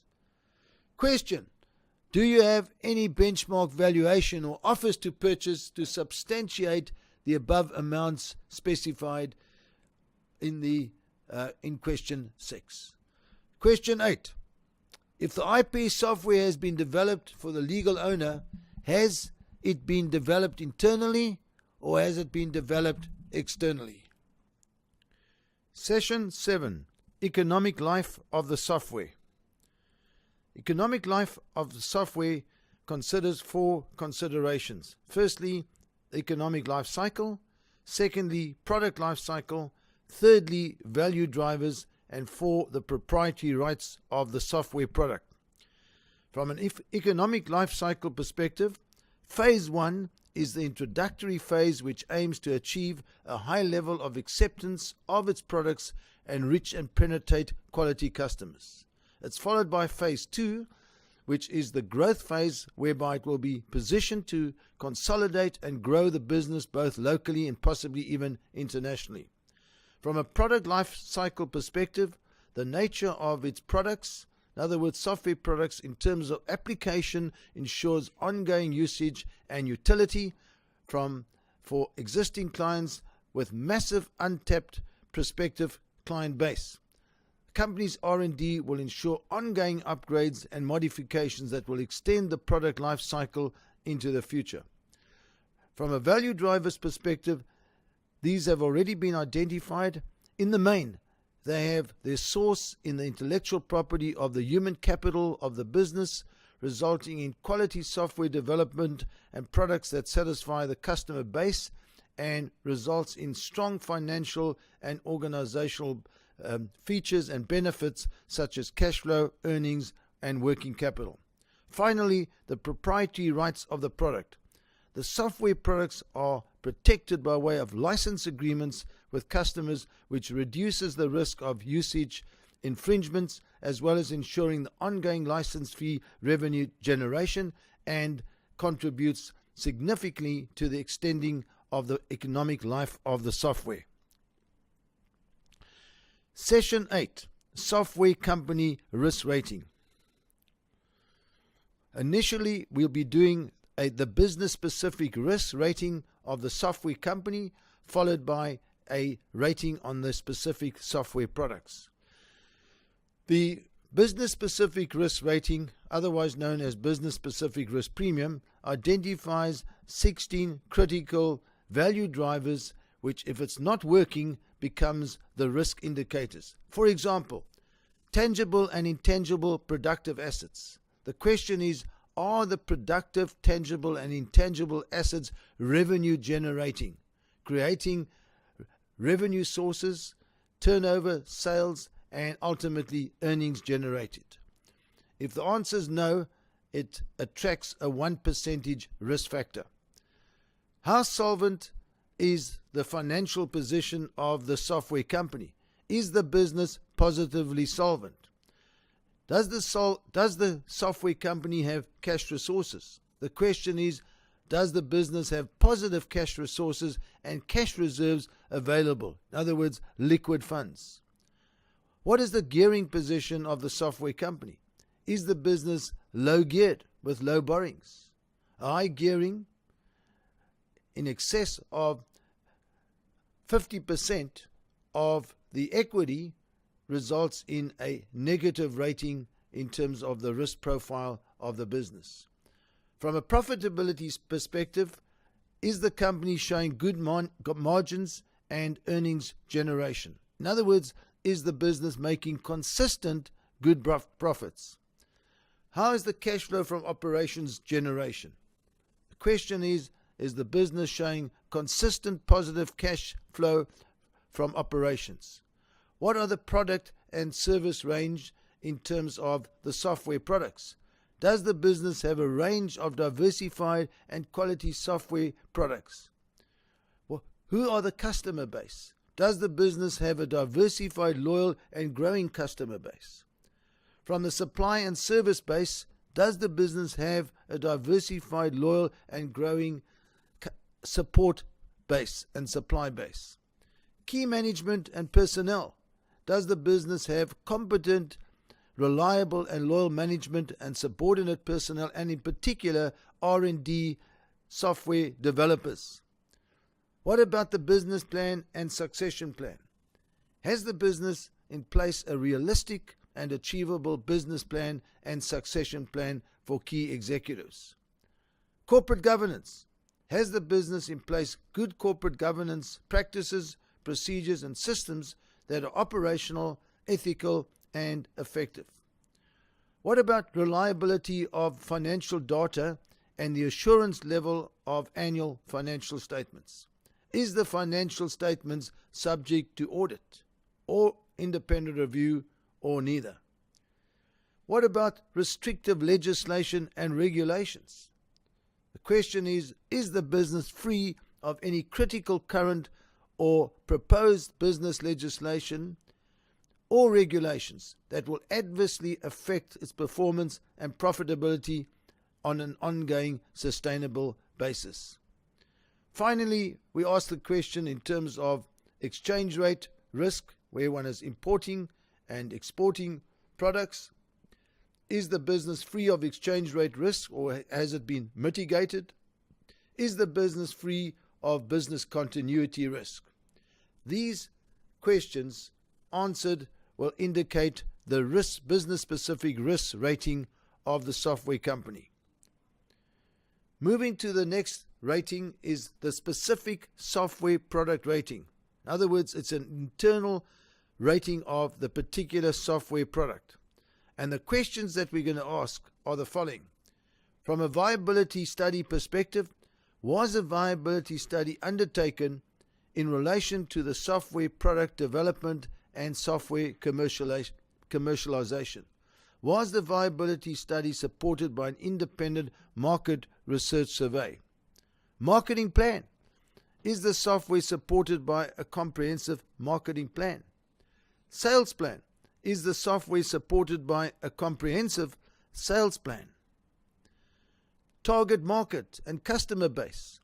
Question: do you have any benchmark valuation or offers to purchase to substantiate the above amounts specified in question 6? Question 8. If the IP software has been developed for the legal owner, has it been developed internally or has it been developed externally? Session 7. Economic life of the software. Economic life of the software considers 4 considerations. Firstly, economic life cycle. Secondly, product life cycle. Thirdly, value drivers. And 4, the proprietary rights of the software product. From an economic life cycle perspective, phase 1 is the introductory phase which aims to achieve a high level of acceptance of its products and reach and penetrate quality customers. It's followed by phase 2, which is the growth phase, whereby it will be positioned to consolidate and grow the business both locally and possibly even internationally. From a product life cycle perspective, the nature of its products, in other words, software products in terms of application, ensures ongoing usage and utility for existing clients with massive untapped prospective client base. Company's R&D will ensure ongoing upgrades and modifications that will extend the product life cycle into the future. From a value driver's perspective, these have already been identified. In the main, they have their source in the intellectual property of the human capital of the business, resulting in quality software development and products that satisfy the customer base and results in strong financial and organizational features and benefits such as cash flow, earnings, and working capital. Finally, the proprietary rights of the product. The software products are protected by way of license agreements with customers, which reduces the risk of usage infringements, as well as ensuring the ongoing license fee revenue generation, and contributes significantly to the extending of the economic life of the software. Session 8. Software company risk rating. Initially, we'll be doing the business-specific risk rating of the software company, followed by a rating on the specific software products. The business-specific risk rating, otherwise known as business-specific risk premium, identifies 16 critical value drivers which, if it's not working, becomes the risk indicators. For example, tangible and intangible productive assets. The question is, are the productive, tangible and intangible assets revenue generating, creating revenue sources, turnover, sales, and ultimately earnings generated? If the answer is no, it attracts a 1% risk factor. How solvent is the financial position of the software company? Is the business positively solvent? Does the software company have cash resources? The question is, does the business have positive cash resources and cash reserves available? In other words, liquid funds. What is the gearing position of the software company? Is the business low geared with low borrowings? High gearing in excess of 50% of the equity results in a negative rating in terms of the risk profile of the business. From a profitability perspective, is the company showing good margins and earnings generation? In other words, is the business making consistent good profits? How is the cash flow from operations generation? The question is the business showing consistent positive cash flow from operations? What are the product and service range in terms of the software products? Does the business have a range of diversified and quality software products? Well, who are the customer base? Does the business have a diversified, loyal, and growing customer base? From the supply and service base, does the business have a diversified, loyal, and growing support base and supply base? Key management and personnel. Does the business have competent, reliable, and loyal management and subordinate personnel, and in particular R&D software developers? What about the business plan and succession plan? Has the business in place a realistic and achievable business plan and succession plan for key executives? Corporate governance. Has the business in place good corporate governance practices, procedures, and systems that are operational, ethical, and effective? What about reliability of financial data and the assurance level of annual financial statements? Is the financial statements subject to audit or independent review, or neither? What about restrictive legislation and regulations? The question is the business free of any critical current or proposed business legislation or regulations that will adversely affect its performance and profitability on an ongoing sustainable basis? Finally, we ask the question in terms of exchange rate risk, where one is importing and exporting products. Is the business free of exchange rate risk, or has it been mitigated? Is the business free of business continuity risk? These questions answered will indicate the risk, business-specific risk rating of the software company. Moving to the next rating is the specific software product rating. In other words, it's an internal rating of the particular software product. And the questions that we're going to ask are the following. From a viability study perspective, was a viability study undertaken in relation to the software product development and software commercialization? Was the viability study supported by an independent market research survey? Marketing plan. Is the software supported by a comprehensive marketing plan? Sales plan. Is the software supported by a comprehensive sales plan? Target market and customer base.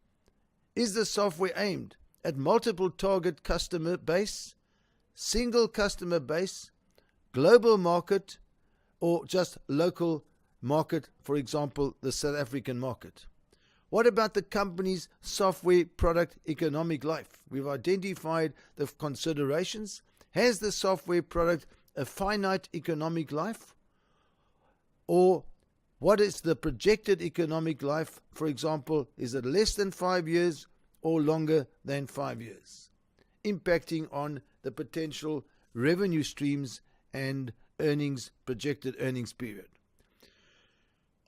Is the software aimed at multiple target customer base, single customer base, global market, or just local market, for example, the South African market? What about the company's software product economic life? We've identified the considerations. Has the software product a finite economic life? Or what is the projected economic life? For example, is it less than 5 years or longer than 5 years? Impacting on the potential revenue streams and earnings, projected earnings period.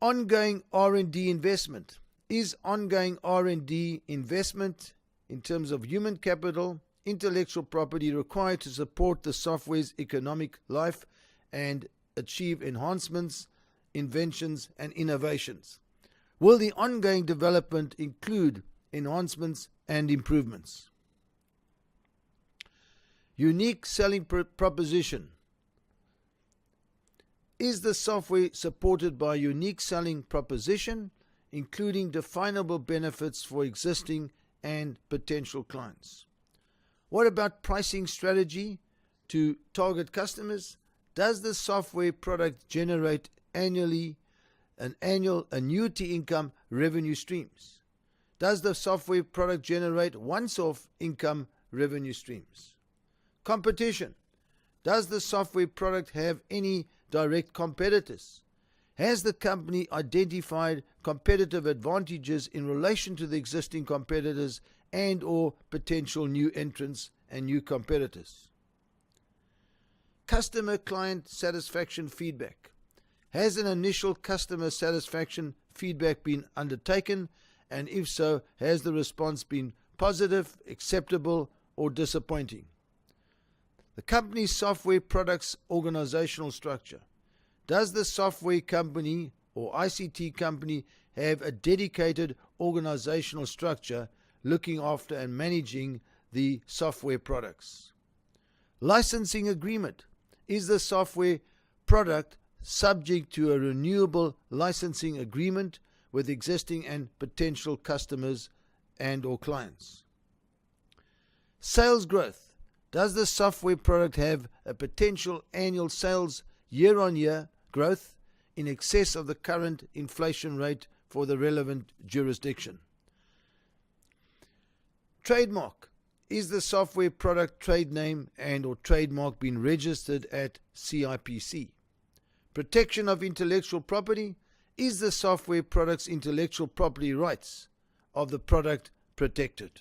Ongoing R&D investment. Is ongoing R&D investment in terms of human capital, intellectual property required to support the software's economic life and achieve enhancements, inventions, and innovations? Will the ongoing development include enhancements and improvements? Unique selling proposition. Is the software supported by a unique selling proposition, including definable benefits for existing and potential clients? What about pricing strategy to target customers? Does the software product generate annual annuity income revenue streams? Does the software product generate once-off income revenue streams? Competition. Does the software product have any direct competitors? Has the company identified competitive advantages in relation to the existing competitors and or potential new entrants and new competitors? Customer client satisfaction feedback. Has an initial customer satisfaction feedback been undertaken, and if so, has the response been positive, acceptable, or disappointing? The company's software products organizational structure. Does the software company or ICT company have a dedicated organizational structure looking after and managing the software products. Licensing agreement. Is the software product subject to a renewable licensing agreement with existing and potential customers and or clients? Sales growth. Does the software product have a potential annual sales year-on-year growth in excess of the current inflation rate for the relevant jurisdiction? Trademark. Is the software product trade name and or trademark been registered at CIPC? Protection of intellectual property. Is the software product's intellectual property rights of the product protected?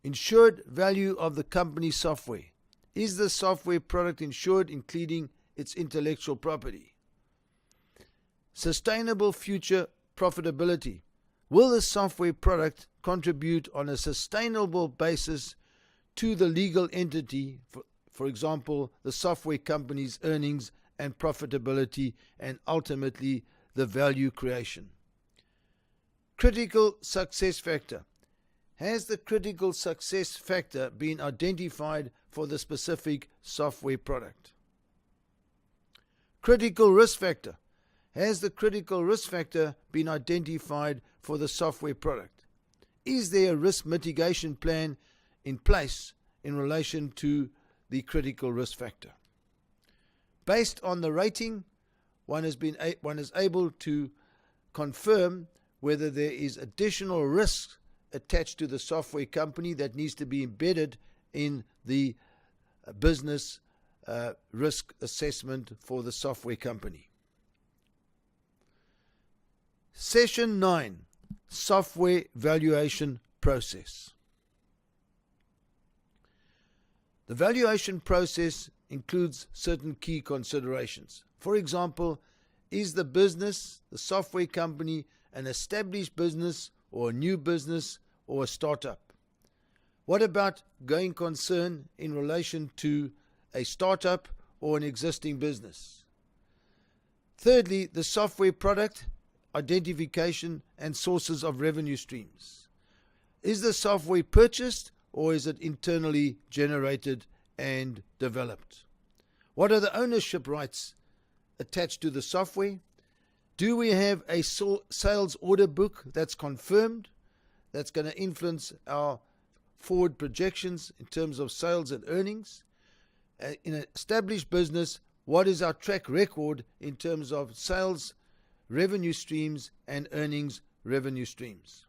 Insured value of the company's software. Is the software product insured, including its intellectual property? Sustainable future profitability. Will the software product contribute on a sustainable basis to the legal entity, for example, the software company's earnings and profitability, and ultimately the value creation? Critical success factor. Has the critical success factor been identified for the specific software product? Critical risk factor. Has the critical risk factor been identified for the software product? Is there a risk mitigation plan in place in relation to the critical risk factor? Based on the rating, one is able to confirm whether there is additional risk attached to the software company that needs to be embedded in the business risk assessment for the software company. Session 9. Software valuation process. The valuation process includes certain key considerations. For example, is the business, the software company, an established business or a new business or a startup? What about going concern in relation to a startup or an existing business? Thirdly, the software product identification and sources of revenue streams. Is the software purchased or is it internally generated and developed? What are the ownership rights attached to the software? Do we have a sales order book that's confirmed, that's going to influence our forward projections in terms of sales and earnings? In an established business, what is our track record in terms of sales revenue streams and earnings revenue streams?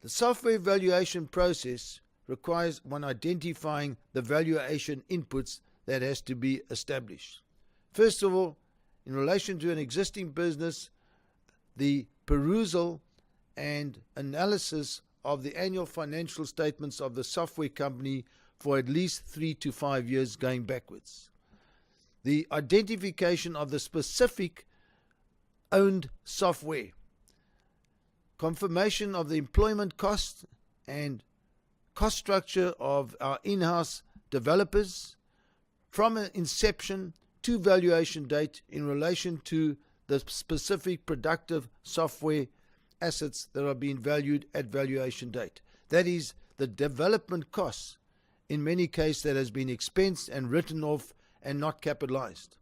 The software valuation process requires one identifying the valuation inputs that has to be established. First of all, in relation to an existing business, the perusal and analysis of the annual financial statements of the software company for at least 3 to 5 years going backwards. The identification of the specific owned software, confirmation of the employment cost and cost structure of our in-house developers from inception to valuation date in relation to the specific productive software assets that are being valued at valuation date. That is the development costs, in many cases that has been expensed and written off and not capitalized.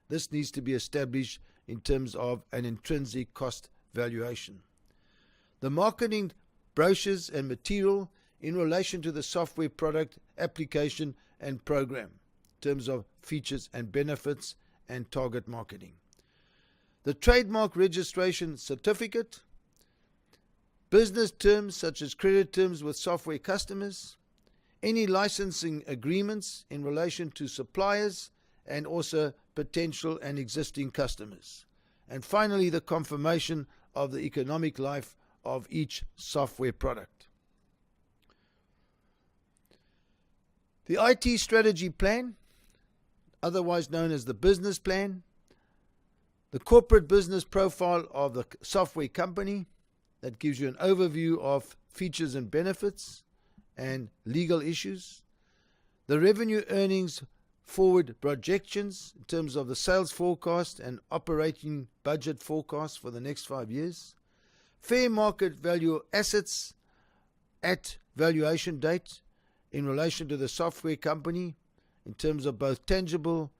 This needs to be established in terms of an intrinsic cost valuation. The marketing brochures and material in relation to the software product, application and program in terms of features and benefits and target marketing. The trademark registration certificate, business terms such as credit terms with software customers, any licensing agreements in relation to suppliers and also potential and existing customers. And finally, the confirmation of the economic life of each software product. The IT strategy plan, otherwise known as the business plan, the corporate business profile of the software company that gives you an overview of features and benefits and legal issues, the revenue earnings forward projections in terms of the sales forecast and operating budget forecast for the next 5 years. Fair market value assets at valuation date in relation to the software company in terms of both tangible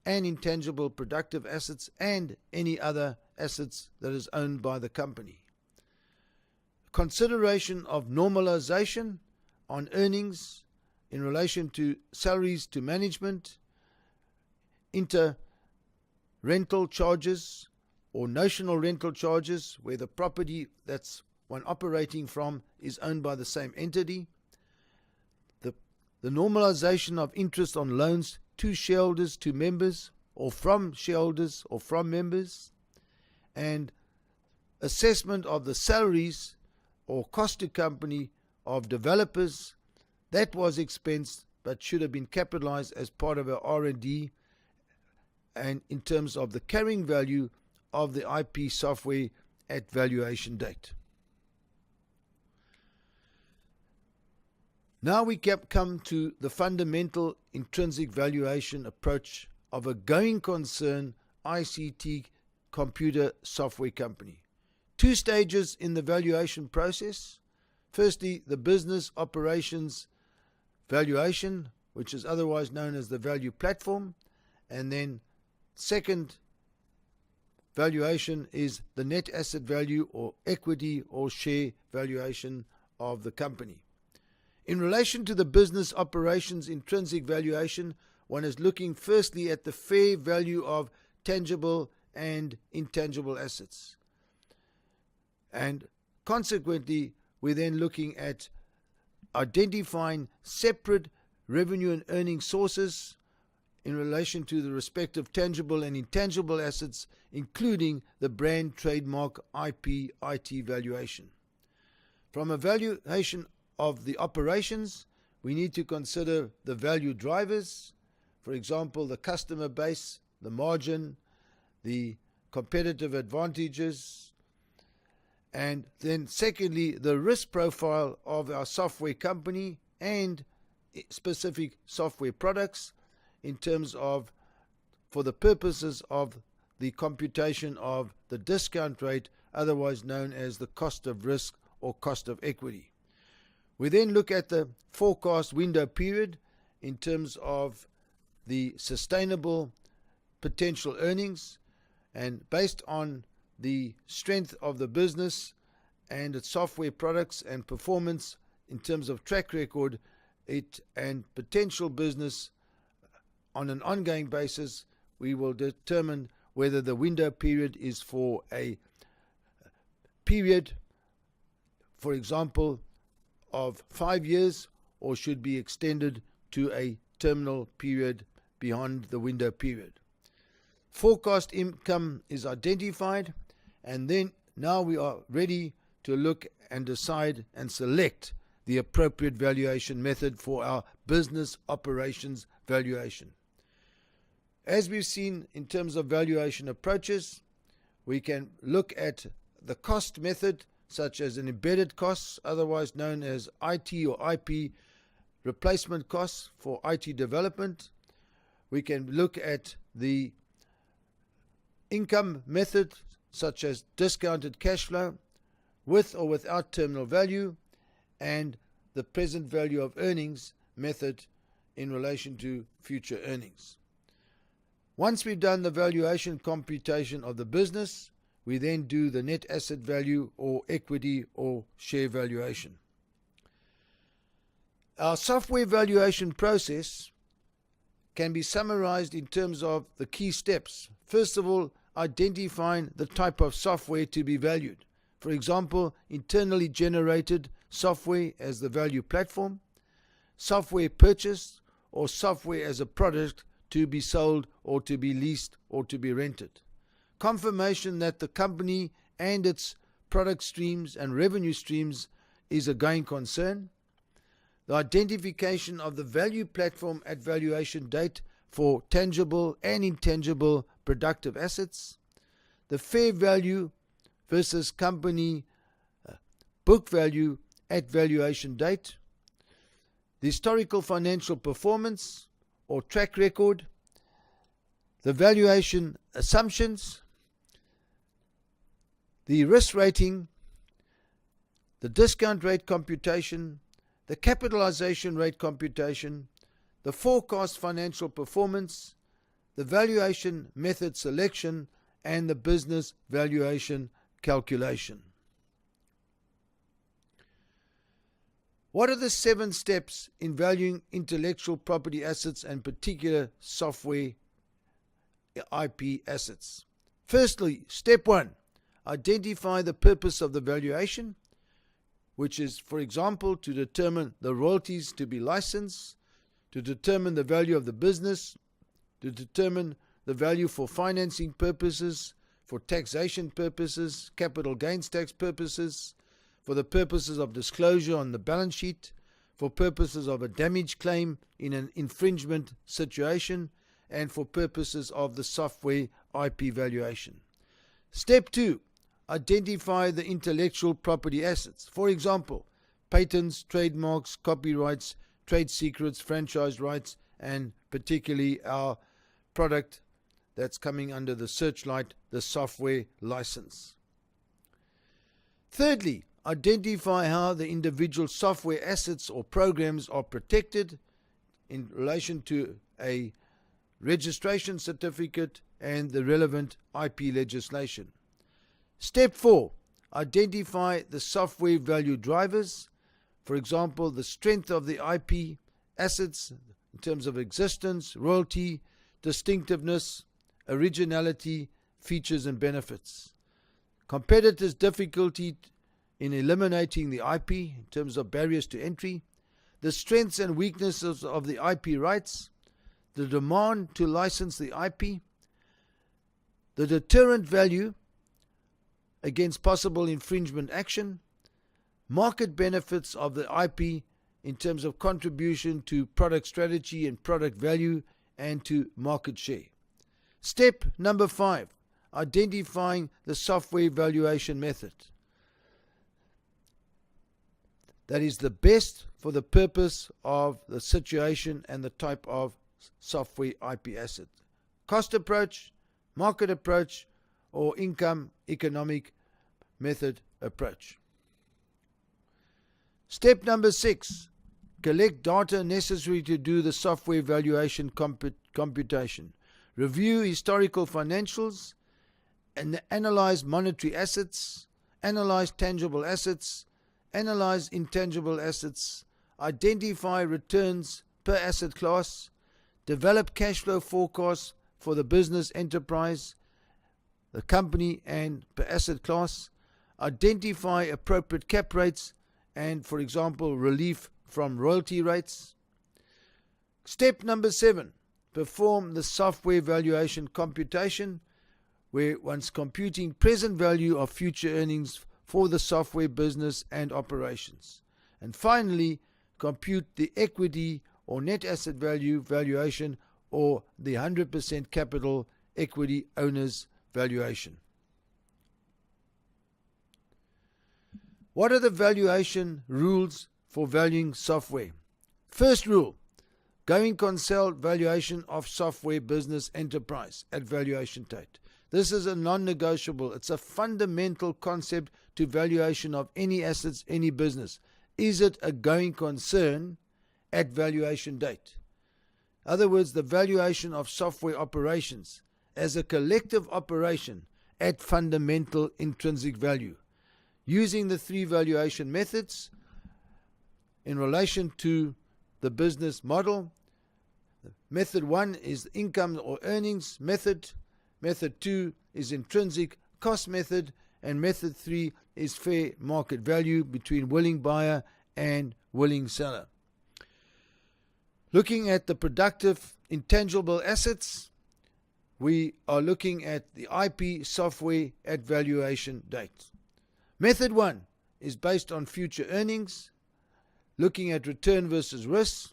and intangible productive assets and any other assets that is owned by the company. Consideration of normalization on earnings in relation to salaries to management, inter-rental charges or notional rental charges where the property that's one operating from is owned by the same entity, the normalization of interest on loans to shareholders, to members, or from shareholders or from members, and assessment of the salaries or cost to company of developers that was expensed but should have been capitalized as part of our R&D, and in terms of the carrying value of the IP software at valuation date. Now we come to the fundamental intrinsic valuation approach of a going concern ICT computer software company. 2 stages in the valuation process. Firstly, the business operations valuation, which is otherwise known as the value platform, and then second valuation is the net asset value or equity or share valuation of the company. In relation to the business operations intrinsic valuation, one is looking firstly at the fair value of tangible and intangible assets. And consequently, we're then looking at identifying separate revenue and earning sources in relation to the respective tangible and intangible assets, including the brand, trademark, IP, IT valuation. From a valuation of the operations, we need to consider the value drivers, for example, the customer base, the margin, the competitive advantages, and then secondly, the risk profile of our software company and specific software products in terms of, for the purposes of the computation of the discount rate, otherwise known as the cost of risk or cost of equity. We then look at the forecast window period in terms of the sustainable potential earnings, and based on the strength of the business and its software products and performance in terms of track record, it and potential business on an ongoing basis, we will determine whether the window period is for a period, for example, of 5 years, or should be extended to a terminal period beyond the window period. Forecast income is identified, and then now we are ready to look and decide and select the appropriate valuation method for our business operations valuation. As we've seen in terms of valuation approaches, we can look at the cost method, such as an embedded costs, otherwise known as IT or IP replacement costs for IT development. We can look at the income method, such as discounted cash flow, with or without terminal value, and the present value of earnings method in relation to future earnings. Once we've done the valuation computation of the business, we then do the net asset value or equity or share valuation. Our software valuation process can be summarized in terms of the key steps. First of all, identifying the type of software to be valued. For example, internally generated software as the value platform, software purchased, or software as a product to be sold or to be leased or to be rented. Confirmation that the company and its product streams and revenue streams is a going concern. The identification of the value platform at valuation date for tangible and intangible productive assets. The fair value versus company book value at valuation date. The historical financial performance or track record, the valuation assumptions, the risk rating, the discount rate computation, the capitalization rate computation, the forecast financial performance, the valuation method selection, and the business valuation calculation. What are the 7 steps in valuing intellectual property assets and particular software IP assets? Firstly, step 1, identify the purpose of the valuation, which is, for example, to determine the royalties to be licensed, to determine the value of the business, to determine the value for financing purposes, for taxation purposes, capital gains tax purposes, for the purposes of disclosure on the balance sheet, for purposes of a damage claim in an infringement situation, and for purposes of the software IP valuation. Step 2, identify the intellectual property assets. For example, patents, trademarks, copyrights, trade secrets, franchise rights, and particularly our product that's coming under the searchlight, the software license. Thirdly, identify how the individual software assets or programs are protected in relation to a registration certificate and the relevant IP legislation. Step 4, identify the software value drivers, for example, the strength of the IP assets in terms of existence, royalty, distinctiveness, originality, features and benefits. Competitors' difficulty in eliminating the IP in terms of barriers to entry, the strengths and weaknesses of the IP rights, the demand to license the IP, the deterrent value against possible infringement action, market benefits of the IP in terms of contribution to product strategy and product value and to market share. Step number 5, identifying the software valuation method that is the best for the purpose of the situation and the type of software IP asset. Cost approach, market approach, or income economic method approach. Step number 6, collect data necessary to do the software valuation computation. Review historical financials and analyze monetary assets, analyze tangible assets, analyze intangible assets, identify returns per asset class, develop cash flow forecasts for the business enterprise, the company and per asset class, identify appropriate cap rates and, for example, relief from royalty rates. Step number 7, perform the software valuation computation, where one's computing present value of future earnings for the software business and operations. And finally, compute the equity or net asset value valuation or the 100% capital equity owner's valuation. What are the valuation rules for valuing software? First rule, going concern valuation of software business enterprise at valuation date. This is a non-negotiable. It's a fundamental concept to valuation of any assets, any business. Is it a going concern at valuation date? In other words, the valuation of software operations as a collective operation at fundamental intrinsic value, using the 3 valuation methods in relation to the business model. Method 1 is income or earnings method. Method 2 is intrinsic cost method. And method 3 is fair market value between willing buyer and willing seller. Looking at the productive intangible assets, we are looking at the IP software at valuation date. Method 1 is based on future earnings, looking at return versus risk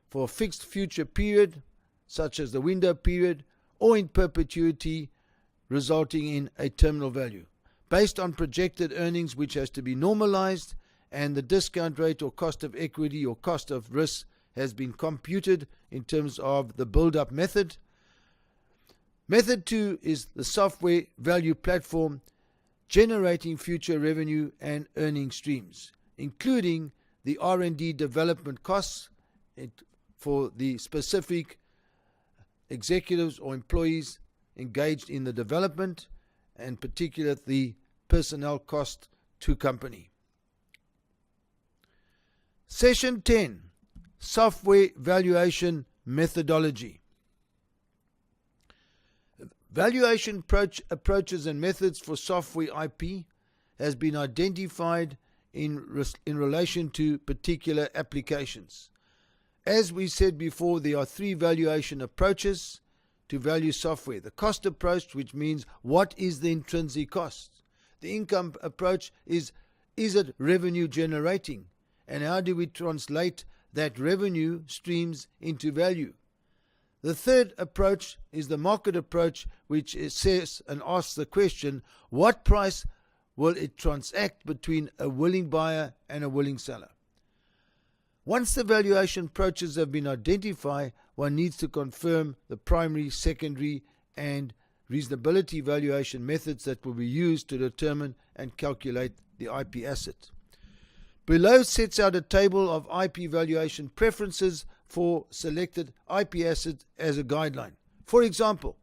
for a fixed future period, such as the window period, or in perpetuity, resulting in a terminal value, based on projected earnings which has to be normalized, and the discount rate or cost of equity or cost of risk has been computed in terms of the build-up method. Method 2 is the software value platform, generating future revenue and earning streams, including the R&D development costs for the specific executives or employees engaged in the development, and particularly the personnel cost to company. Session 10, Software Valuation Methodology. Valuation approaches and methods for software IP has been identified in relation to particular applications. As we said before, there are 3 valuation approaches to value software. The cost approach, which means what is the intrinsic cost? The income approach is it revenue generating? And how do we translate that revenue streams into value? The third approach is the market approach, which says and asks the question, what price will it transact between a willing buyer and a willing seller? Once the valuation approaches have been identified, one needs to confirm the primary, secondary, and reasonability valuation methods that will be used to determine and calculate the IP asset. Below sets out a table of IP valuation preferences for selected IP assets as a guideline. For example,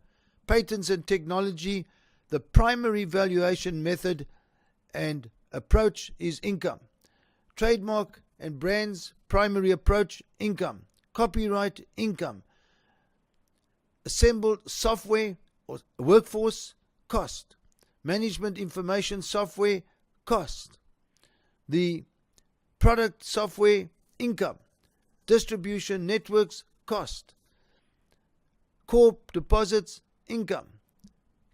patents and technology, the primary valuation method and approach is income. Trademark and brands, primary approach, income. Copyright, income. Assembled software or workforce, cost. Management information software, cost. The product software, income. Distribution networks, cost. Core deposits, income.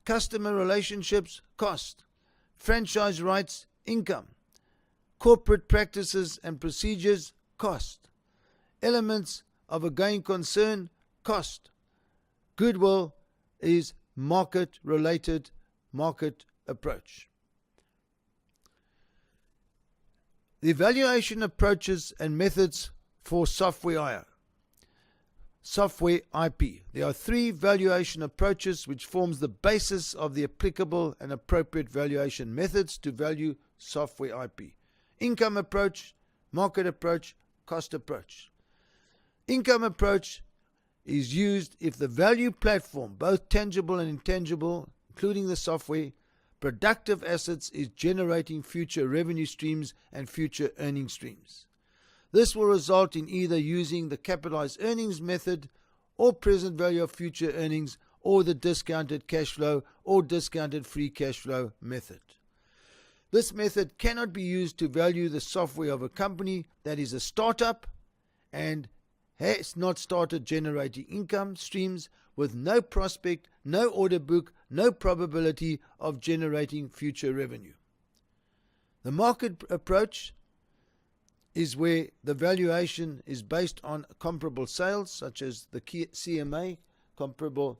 Customer relationships, cost. Franchise rights, income. Corporate practices and procedures, cost. Elements of a going concern, cost. Goodwill is market-related market approach. The evaluation approaches and methods for software IP. There are 3 valuation approaches which forms the basis of the applicable and appropriate valuation methods to value software IP. Income approach, market approach, cost approach. Income approach is used if the value platform, both tangible and intangible, including the software, productive assets, is generating future revenue streams and future earning streams. This will result in either using the capitalized earnings method or present value of future earnings or the discounted cash flow or discounted free cash flow method. This method cannot be used to value the software of a company that is a startup and has not started generating income streams with no prospect, no order book, no probability of generating future revenue. The market approach is where the valuation is based on comparable sales, such as the CMA, comparable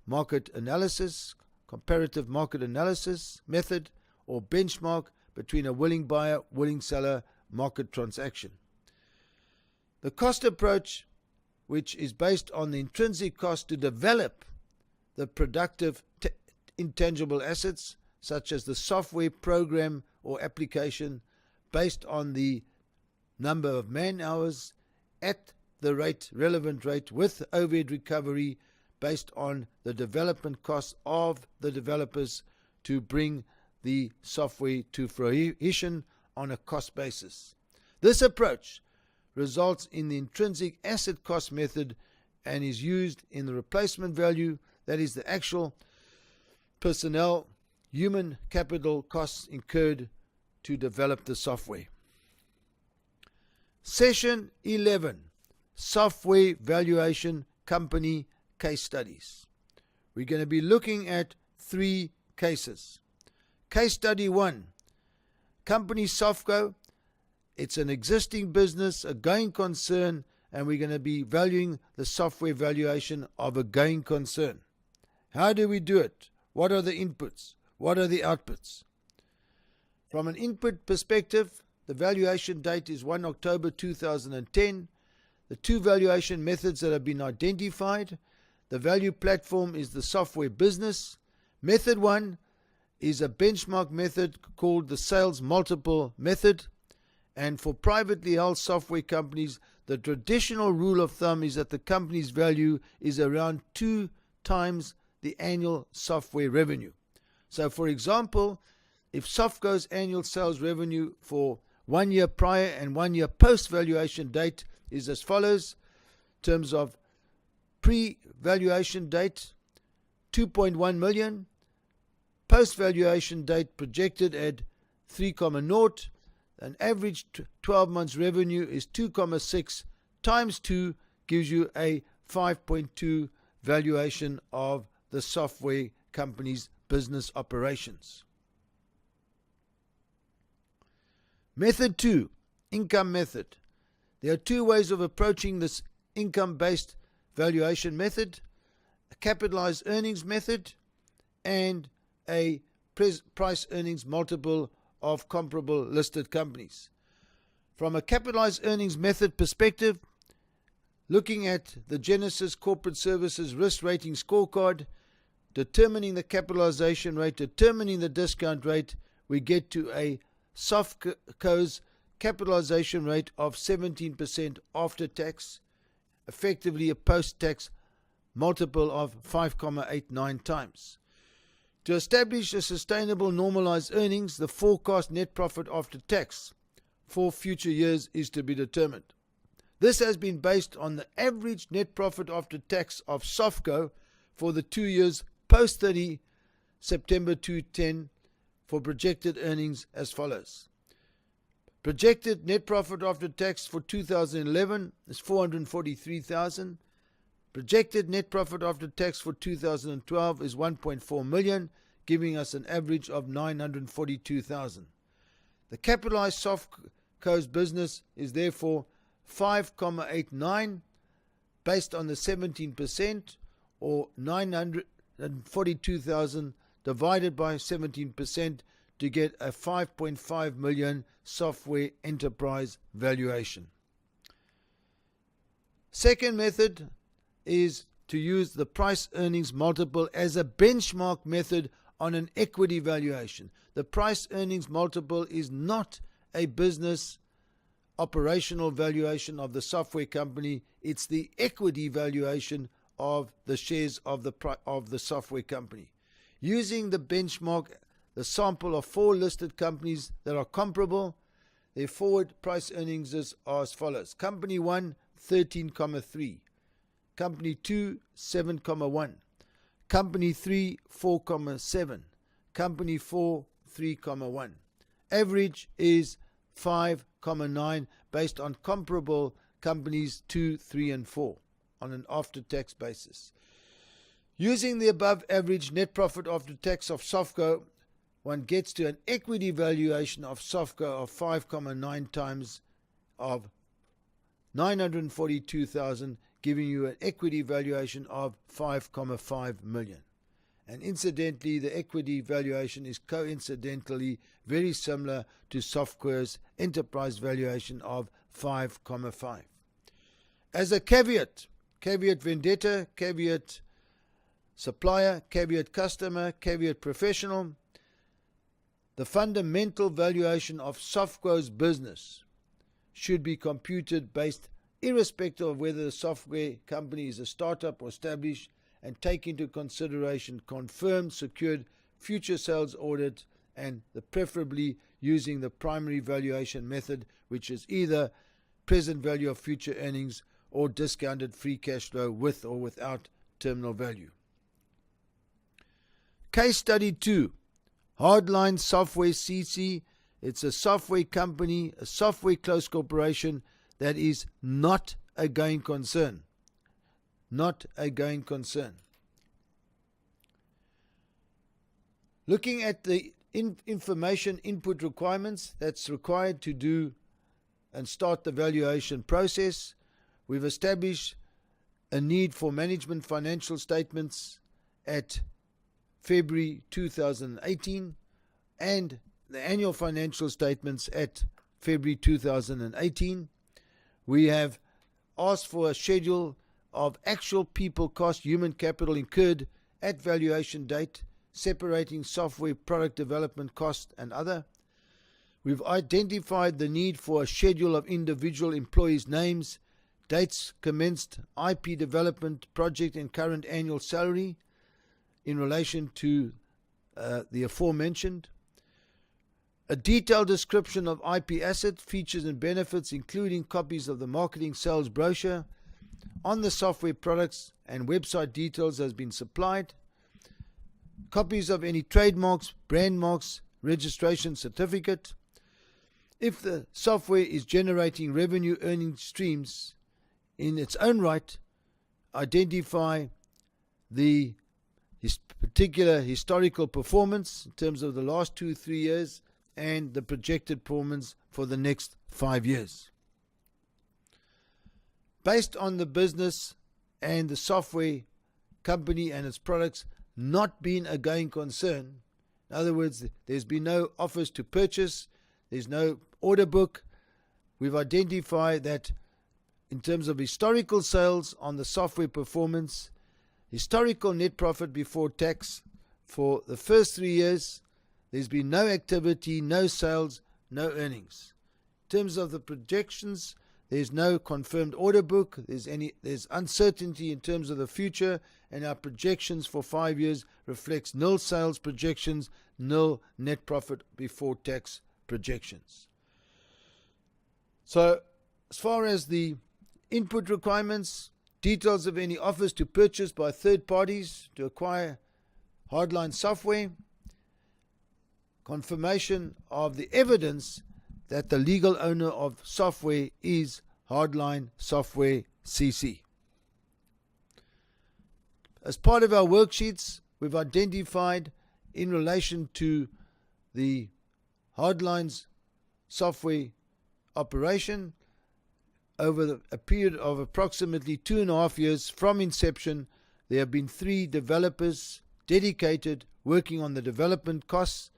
market analysis, comparative market analysis method, or benchmark between a willing buyer, willing seller market transaction. The cost approach, which is based on the intrinsic cost to develop the productive intangible assets, such as the software, program, or application, based on the number of man hours at the relevant rate with overhead recovery based on the development costs of the developers to bring the software to fruition on a cost basis. This approach results in the intrinsic asset cost method and is used in the replacement value, that is the actual personnel, human capital costs incurred to develop the software. Session 11, Software Valuation Company Case Studies. We're going to be looking at 3 cases. Case study 1, company Softco. It's an existing business, a going concern, and we're going to be valuing the software valuation of a going concern. How do we do it? What are the inputs? What are the outputs? From an input perspective, the valuation date is 1 October 2010. the two valuation methods that have been identified. The value platform is the software business. Method 1 is a benchmark method called the sales multiple method. And for privately held software companies, the traditional rule of thumb is that the company's value is around 2 times the annual software revenue. So, for example, if Softco's annual sales revenue for 1 year prior and 1 year post valuation date is as follows, in terms of pre-valuation date 2.1 million, post-valuation date projected at 3,0, an average 12 months revenue is 2,6 times 2 gives you a 5.2 valuation of the software company's business operations. Method 2, income method. There are 2 ways of approaching this income-based valuation method: a capitalized earnings method and a price earnings multiple of comparable listed companies. From a capitalized earnings method perspective, looking at the Genesis Corporate Services Risk Rating Scorecard, determining the capitalization rate, determining the discount rate, we get to a Softco's capitalization rate of 17% after tax, effectively a post-tax multiple of 5.89 times. To establish a sustainable normalized earnings, the forecast net profit after tax for future years is to be determined. This has been based on the average net profit after tax of Softco for the 2 years post 30 September 2010 for projected earnings as follows. Projected net profit after tax for 2011 is 443,000. Projected net profit after tax for 2012 is 1.4 million, giving us an average of 942,000. The capitalized Softco's business is therefore 5.89 based on the 17%, or 942,000 divided by 17% to get a 5.5 million software enterprise valuation. Second method is to use the price earnings multiple as a benchmark method on an equity valuation. The price earnings multiple is not a business operational valuation of the software company, it's the equity valuation of the shares of the software company. Using the benchmark, the sample of 4 listed companies that are comparable, their forward price earnings are as follows. Company 1, 13.3. Company 2, 7.1. Company 3, 4.7. Company 4, 3.1. Average is 5.9 based on comparable companies 2, 3, and 4 on an after-tax basis. Using the above average net profit after tax of Softco, one gets to an equity valuation of Softco of 5.9 times of 942,000, giving you an equity valuation of 5.5 million. And incidentally, the equity valuation is coincidentally very similar to Softco's enterprise valuation of 5.5. As a caveat vendetta, caveat supplier, caveat customer, caveat professional, the fundamental valuation of Softco's business should be computed based irrespective of whether the software company is a startup or established, and take into consideration confirmed, secured future sales audit, and preferably using the primary valuation method, which is either present value of future earnings or discounted free cash flow with or without terminal value. Case study 2, Hardline Software CC. It's a software company, a software close corporation that is not a going concern. Not a going concern. Looking at the information input requirements that's required to do and start the valuation process, we've established a need for management financial statements at February 2018 and the annual financial statements at February 2018. We have asks for a schedule of actual people cost, human capital incurred at valuation date, separating software product development cost and other. We've identified the need for a schedule of individual employees' names, dates commenced, IP development project and current annual salary in relation to the aforementioned. A detailed description of IP asset, features and benefits, including copies of the marketing sales brochure on the software products and website details, has been supplied. Copies of any trademarks, brand marks, registration certificate. If the software is generating revenue earning streams in its own right, identify the particular historical performance in terms of the last 2-3 years and the projected performance for the next 5 years. Based on the business and the software company and its products not being a going concern, in other words, there's been no offers to purchase, there's no order book, we've identified that in terms of historical sales on the software performance, historical net profit before tax for the first 3 years, there's been no activity, no sales, no earnings. In terms of the projections, there's no confirmed order book, there's uncertainty in terms of the future, and our projections for 5 years reflects nil sales projections, nil net profit before tax projections. So as far as the input requirements, details of any offers to purchase by third parties to acquire Hardline software, confirmation of the evidence that the legal owner of software is Hardline Software CC. As part of our worksheets, we've identified in relation to the Hardline's software operation over a period of approximately 2.5 years from inception, there have been 3 developers dedicated working on the development costs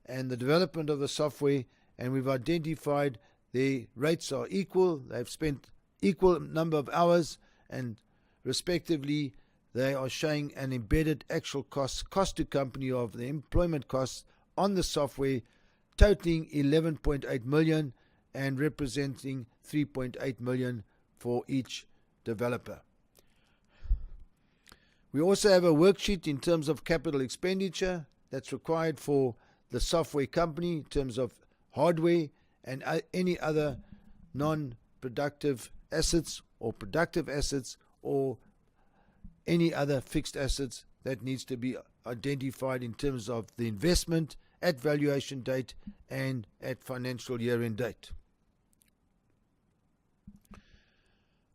and the development of the software, and we've identified their rates are equal. They've spent equal number of hours, and respectively they are showing an embedded actual cost to company of the employment costs on the software totaling 11.8 million and representing 3.8 million for each developer. We also have a worksheet in terms of capital expenditure that's required for the software company in terms of hardware and any other non-productive assets or productive assets or any other fixed assets that needs to be identified in terms of the investment at valuation date and at financial year end date.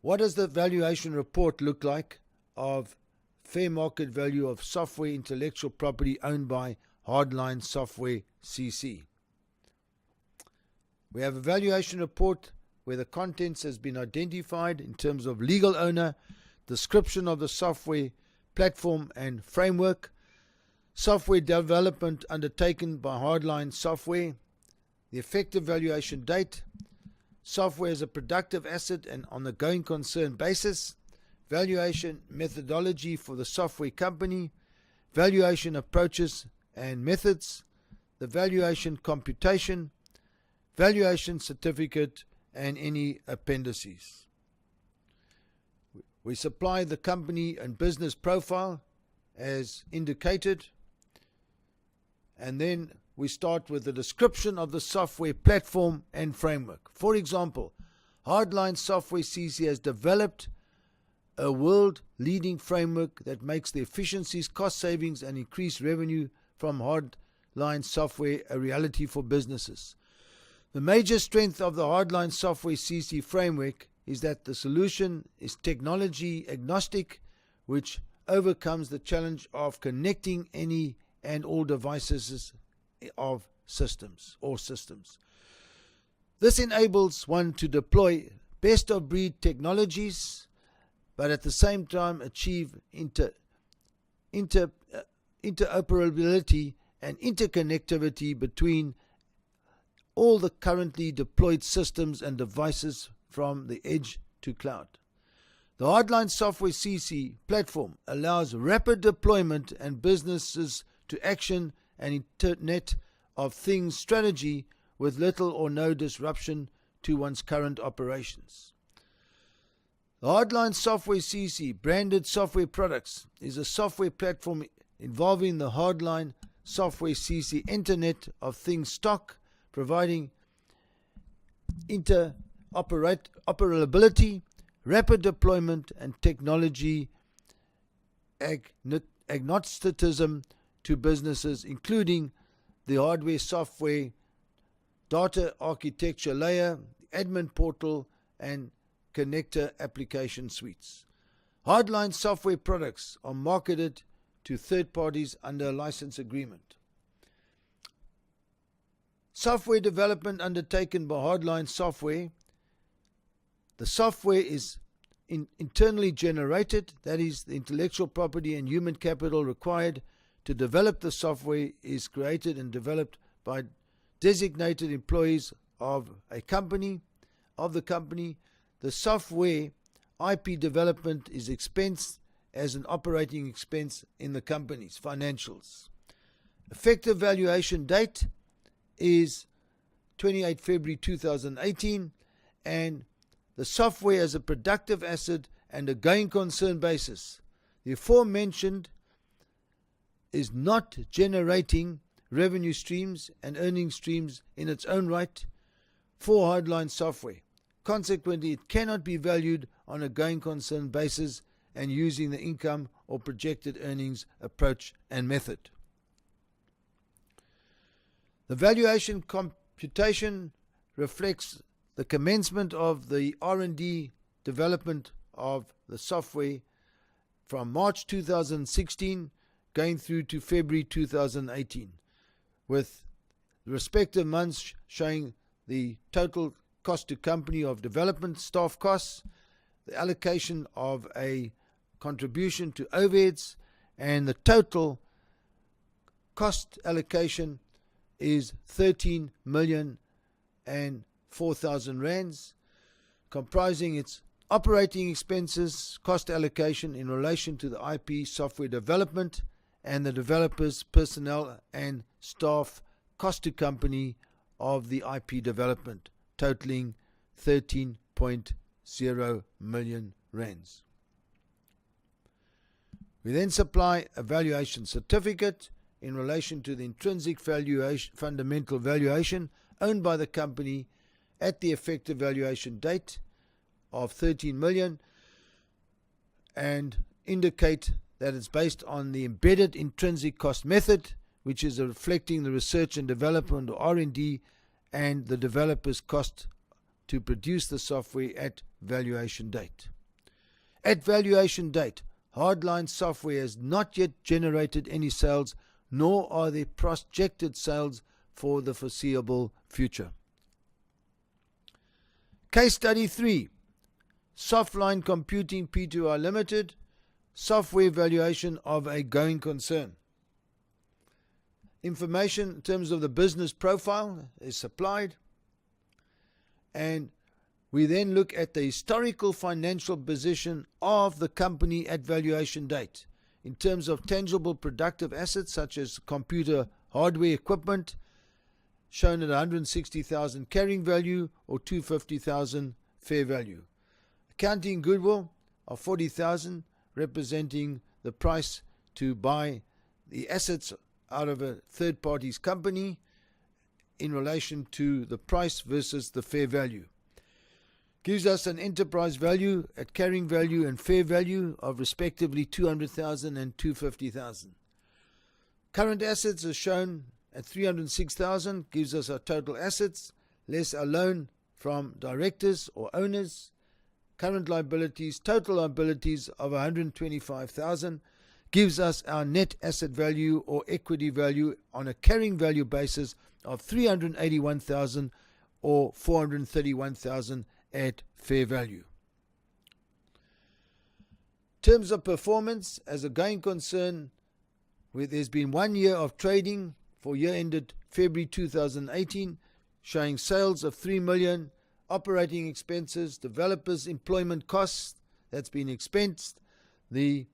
What does the valuation report look like of fair market value of software intellectual property owned by Hardline Software CC? We have a valuation report where the contents has been identified in terms of legal owner, description of the software platform and framework, software development undertaken by Hardline Software, the effective valuation date, software as a productive asset and on a going concern basis, valuation methodology for the software company, valuation approaches and methods, the valuation computation, valuation certificate, and any appendices. We supply the company and business profile as indicated, and then we start with the description of the software platform and framework. For example, Hardline Software CC has developed a world-leading framework that makes the efficiencies, cost savings, and increased revenue from Hardline software a reality for businesses. The major strength of the Hardline Software CC framework is that the solution is technology agnostic, which overcomes the challenge of connecting any and all devices of systems. This enables one to deploy best of breed technologies, but at the same time achieve interoperability and interconnectivity between all the currently deployed systems and devices from the edge to cloud. The Hardline Software CC platform allows rapid deployment and businesses to action an Internet of Things strategy with little or no disruption to one's current operations. The Hardline Software CC branded software products is a software platform involving the Hardline Software CC Internet of Things stock, providing interoperability, rapid deployment, and technology agnosticism to businesses, including the hardware, software, data architecture layer, admin portal, and connector application suites. Hardline software products are marketed to third parties under a license agreement. Software development undertaken by Hardline Software. The software is internally generated, that is, the intellectual property and human capital required to develop the software is created and developed by designated employees of the company. The software IP development is expensed as an operating expense in the company's financials. Effective valuation date is 28 February 2018, and the software as a productive asset and a going concern basis. The aforementioned is not generating revenue streams and earning streams in its own right for Hardline Software. Consequently, it cannot be valued on a going concern basis and using the income or projected earnings approach and method. The valuation computation reflects the commencement of the R&D development of the software from March 2016 going through to February 2018, with the respective months showing the total cost to company of development, staff costs, the allocation of a contribution to overheads, and the total cost allocation is 13 million and 4,000 rands, comprising its operating expenses, cost allocation in relation to the IP software development, and the developers, personnel, and staff cost to company of the IP development, totaling 13.0 million rands. We then supply a valuation certificate in relation to the intrinsic fundamental valuation owned by the company at the effective valuation date of 13 million and indicate that it's based on the embedded intrinsic cost method, which is reflecting the research and development or R&D and the developer's cost to produce the software at valuation date. At valuation date, Hardline Software has not yet generated any sales, nor are there projected sales for the foreseeable future. Case Study 3, Softline Computing Pty Limited, Software Valuation of a Going Concern. Information in terms of the business profile is supplied, and we then look at the historical financial position of the company at valuation date in terms of tangible productive assets such as computer hardware equipment, shown at 160,000 carrying value or 250,000 fair value. Accounting goodwill of 40,000, representing the price to buy the assets out of a third party's company in relation to the price versus the fair value. Gives us an enterprise value at carrying value and fair value of respectively 200,000 and 250,000. Current assets are shown at 306,000, gives us our total assets, less a loan from directors or owners. Current liabilities, total liabilities of 125,000, gives us our net asset value or equity value on a carrying value basis of 381,000 or 431,000 at fair value. In terms of performance, as a going concern, where there's been 1 year of trading for year ended February 2018, showing sales of 3 million, operating expenses, developers' employment costs, that's been expensed, the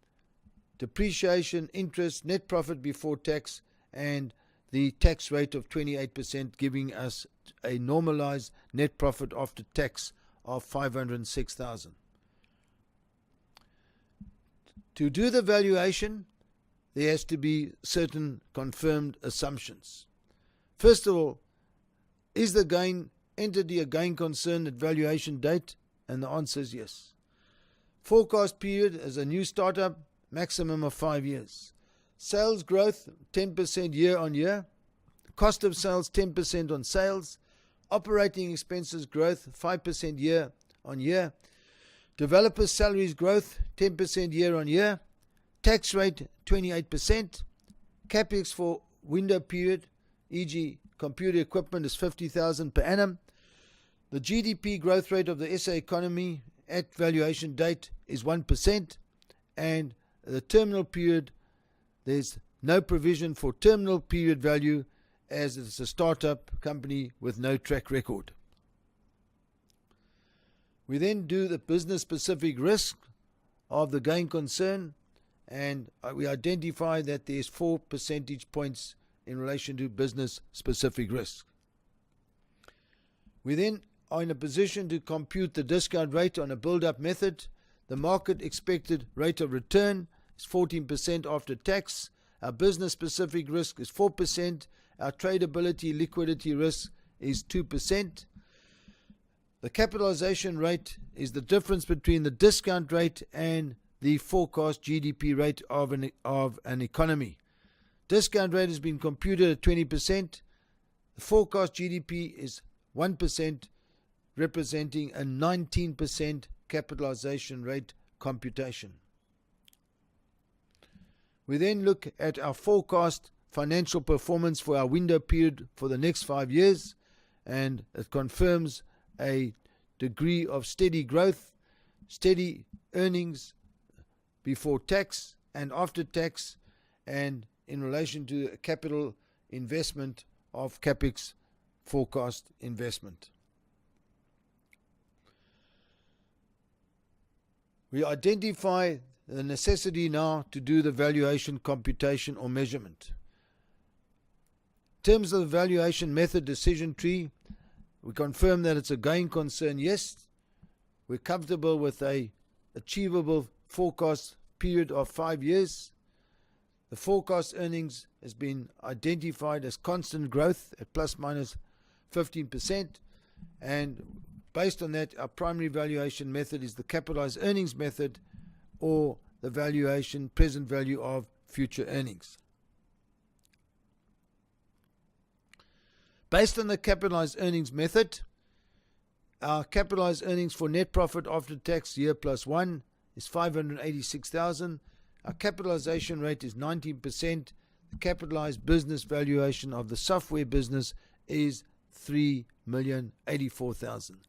depreciation, interest, net profit before tax, and the tax rate of 28%, giving us a normalized net profit after tax of 506,000. To do the valuation, there has to be certain confirmed assumptions. First of all, is the gain entity a going concern at valuation date? And the answer is yes. Forecast period as a new startup, maximum of 5 years. Sales growth 10% year on year. Cost of sales 10% on sales. Operating expenses growth 5% year on year. Developers' salaries growth 10% year on year. Tax rate 28%. Capex for window period, e.g. computer equipment, is 50,000 per annum. The GDP growth rate of the SA economy at valuation date is 1%, and the terminal period, there's no provision for terminal period value as it's a startup company with no track record. We then do the business specific risk of the going concern, and we identify that there's 4 percentage points in relation to business specific risk. We then are in a position to compute the discount rate on a build-up method. The market expected rate of return is 14% after tax. Our business-specific risk is 4%. Our tradability liquidity risk is 2%. The capitalization rate is the difference between the discount rate and the forecast GDP rate of an economy. Discount rate has been computed at 20%. The forecast GDP is 1%, representing a 19% capitalization rate computation. We then look at our forecast financial performance for our window period for the next 5 years, and it confirms a degree of steady growth, steady earnings before tax and after tax, and in relation to capital investment of capex forecast investment. We identify the necessity now to do the valuation computation or measurement. In terms of the valuation method decision tree, we confirm that it's a going concern, yes. We're comfortable with a achievable forecast period of 5 years. The forecast earnings has been identified as constant growth at plus minus 15%, and based on that, our primary valuation method is the capitalized earnings method, or the valuation present value of future earnings. Based on the capitalized earnings method, our capitalized earnings for net profit after tax year plus 1 is 586,000. Our capitalization rate is 19%. The capitalized business valuation of the software business is 3,084,000.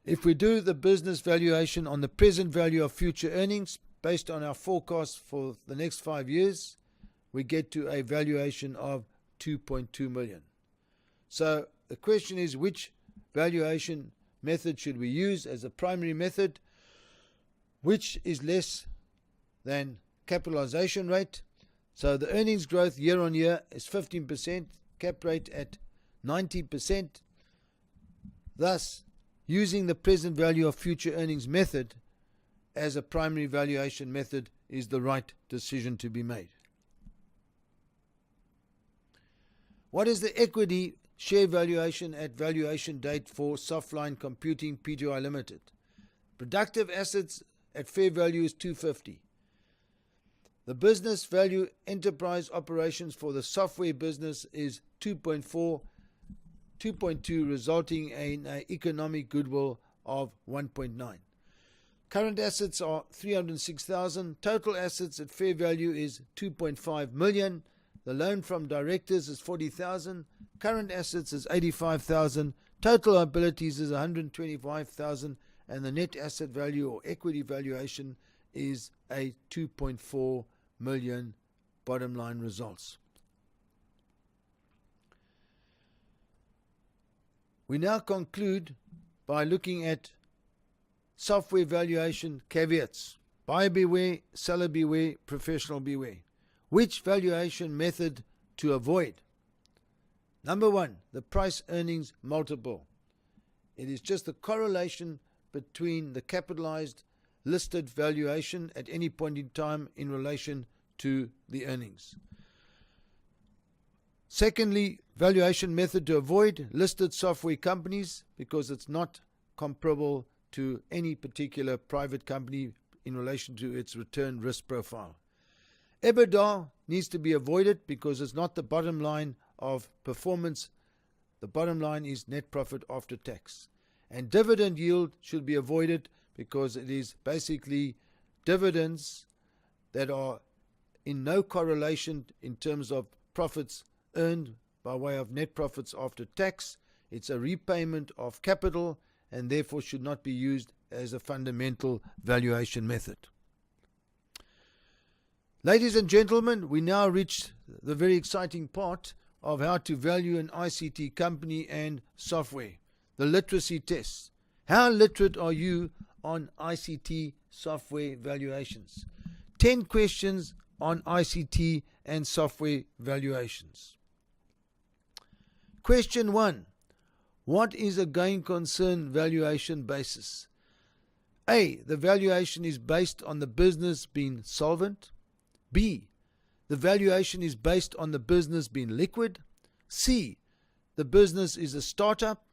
If we do the business valuation on the present value of future earnings based on our forecast for the next 5 years, we get to a valuation of 2.2 million. So the question is, which valuation method should we use as a primary method? Which is less than capitalization rate? So the earnings growth year on year is 15%, cap rate at 90%. Thus, using the present value of future earnings method as a primary valuation method is the right decision to be made. What is the equity share valuation at valuation date for Softline Computing Pty Limited? Productive assets at fair value is 250. The business value enterprise operations for the software business is 2.2, resulting in an economic goodwill of 1.9. Current assets are 306,000. Total assets at fair value is 2.5 million. The loan from directors is 40,000. Current assets is 85,000. Total liabilities is 125,000. And the net asset value or equity valuation is a 2.4 million bottom line results. We now conclude by looking at software valuation caveats. Buyer beware, seller beware, professional beware. Which valuation method to avoid? Number 1, the price earnings multiple. It is just the correlation between the capitalized listed valuation at any point in time in relation to the earnings. Secondly, valuation method to avoid: listed software companies, because it's not comparable to any particular private company in relation to its return risk profile. EBITDA needs to be avoided because it's not the bottom line of performance. The bottom line is net profit after tax. And dividend yield should be avoided because it is basically dividends that are in no correlation in terms of profits earned by way of net profits after tax. It's a repayment of capital and therefore should not be used as a fundamental valuation method. Ladies and gentlemen, we now reach the very exciting part of how to value an ICT company and software, the literacy tests. How literate are you on ICT software valuations? 10 questions on ICT and software valuations. Question 1. What is a going concern valuation basis? A. The valuation is based on the business being solvent. B. The valuation is based on the business being liquid. C. The business is a startup.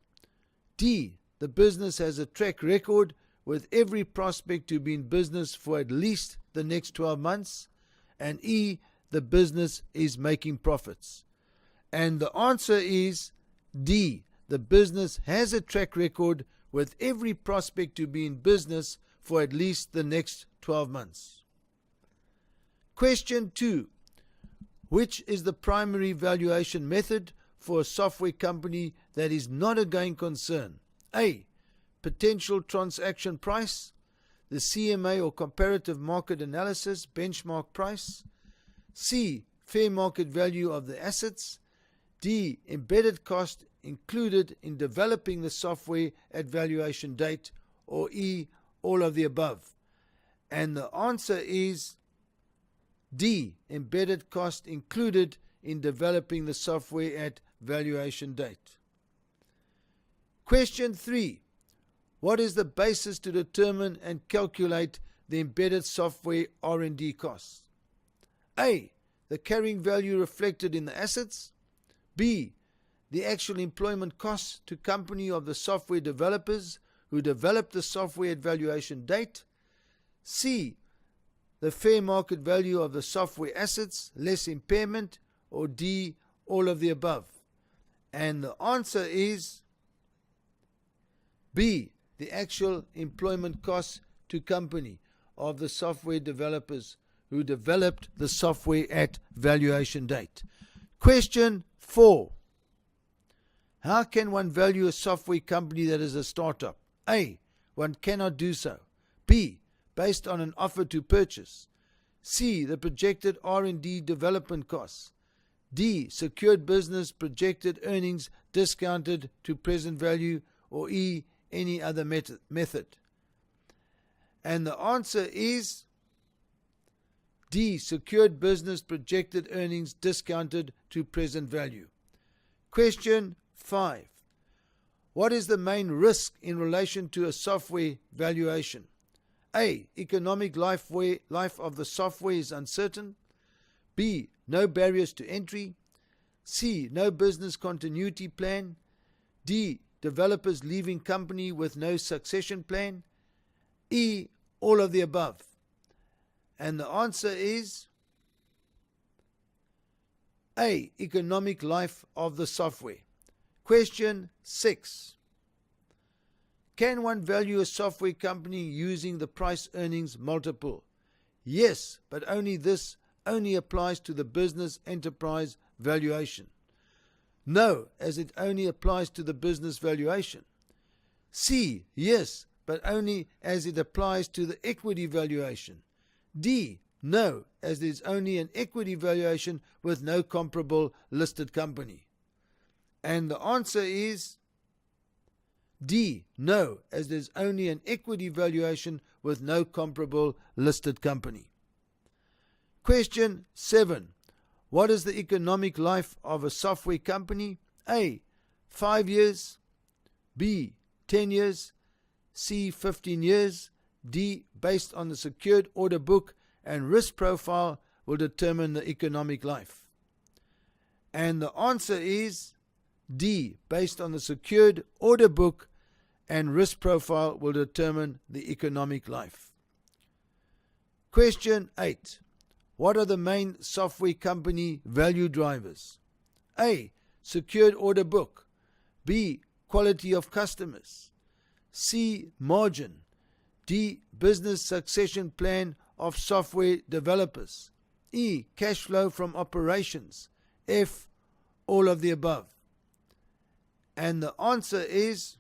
D. The business has a track record with every prospect to be in business for at least the next 12 months. And E. The business is making profits. And the answer is D. The business has a track record with every prospect to be in business for at least the next 12 months. Question 2. Which is the primary valuation method for a software company that is not a going concern? A. Potential transaction price, the CMA or comparative market analysis benchmark price. C. Fair market value of the assets. D. Embedded cost included in developing the software at valuation date. Or E. All of the above. And the answer is D. Embedded cost included in developing the software at valuation date. Question 3. What is the basis to determine and calculate the embedded software R&D costs? A. The carrying value reflected in the assets. B. The actual employment costs to company of the software developers who developed the software at valuation date. C. The fair market value of the software assets less impairment. Or D. All of the above. And the answer is B. The actual employment costs to company of the software developers who developed the software at valuation date. Question 4. How can one value a software company that is a startup? A. One cannot do so. B. Based on an offer to purchase. C. The projected R&D development costs. D. Secured business projected earnings discounted to present value. Or E. Any other method. And the answer is D. Secured business projected earnings discounted to present value. Question 5. What is the main risk in relation to a software valuation? A. Economic life of the software is uncertain. B. No barriers to entry. C. No business continuity plan. D. Developers leaving company with no succession plan. E. All of the above. And the answer is A. Economic life of the software. Question 6. Can one value a software company using the price earnings multiple? Yes, but this only applies to the business enterprise valuation. No, as it only applies to the business valuation. C. Yes, but only as it applies to the equity valuation. D. No, as it is only an equity valuation with no comparable listed company. And the answer is D. No, as there's only an equity valuation with no comparable listed company. Question 7. What is the economic life of a software company? A. 5 years. B. 10 years. C. 15 years. D. Based on the secured order book and risk profile will determine the economic life. And the answer is D. Based on the secured order book and risk profile will determine the economic life. Question 8. What are the main software company value drivers? A. Secured order book. B. Quality of customers. C. Margin. D. Business succession plan of software developers. E. Cash flow from operations. F. All of the above. And the answer is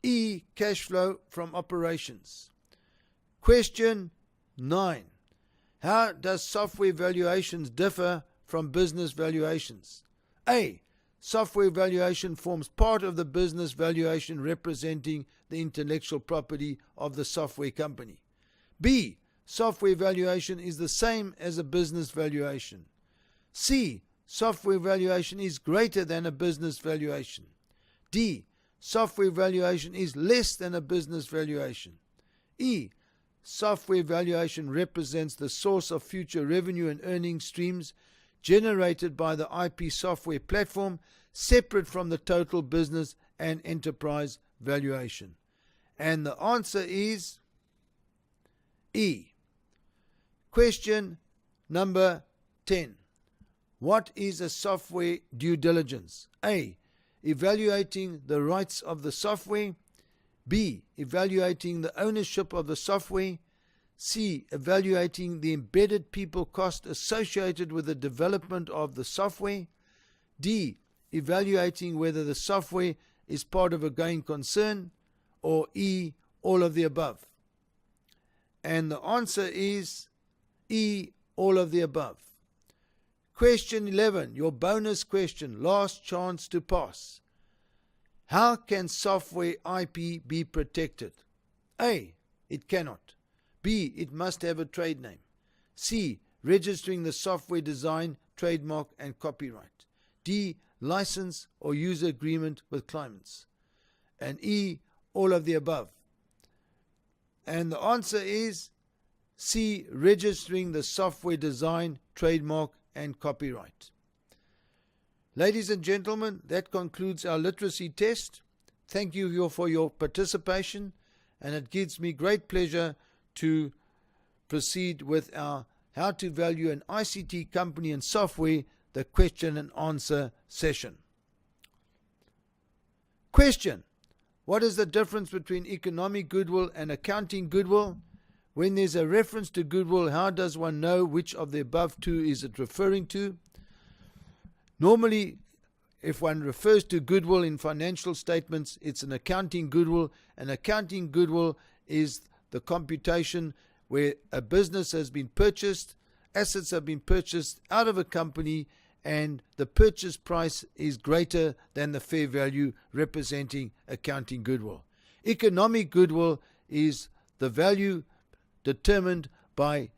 E. Cash flow from operations. Question 9. How does software valuations differ from business valuations? A. Software valuation forms part of the business valuation representing the intellectual property of the software company. B. Software valuation is the same as a business valuation. C. Software valuation is greater than a business valuation. D. Software valuation is less than a business valuation. E. Software valuation represents the source of future revenue and earning streams generated by the IP software platform, separate from the total business and enterprise valuation. And the answer is E. Question number 10. What is a software due diligence? A. Evaluating the rights of the software. B. Evaluating the ownership of the software. C. Evaluating the embedded people cost associated with the development of the software. D. Evaluating whether the software is part of a going concern. Or E. All of the above. And the answer is E. All of the above. Question 11, your bonus question, last chance to pass. How can software IP be protected? A. It cannot. B. It must have a trade name. C. Registering the software design, trademark and copyright. D. License or user agreement with clients. And E. All of the above. And the answer is C. Registering the software design, trademark and copyright. Ladies and gentlemen, that concludes our literacy test. Thank you for your participation, and it gives me great pleasure to proceed with our How to Value an ICT Company and Software, the question and answer session. Question: what is the difference between economic goodwill and accounting goodwill? When there's a reference to goodwill, how does one know which of the above two is it referring to? Normally, if one refers to goodwill in financial statements, it's an accounting goodwill. An accounting goodwill is the computation where a business has been purchased, assets have been purchased out of a company, and the purchase price is greater than the fair value, representing accounting goodwill. Economic goodwill is the value determined by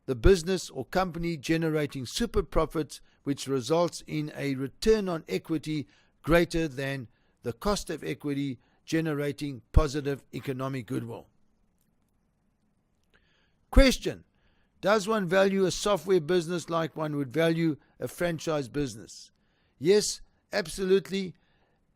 the business or company generating super profits, which results in a return on equity greater than the cost of equity, generating positive economic goodwill. Question: does one value a software business like one would value a franchise business? Yes, absolutely.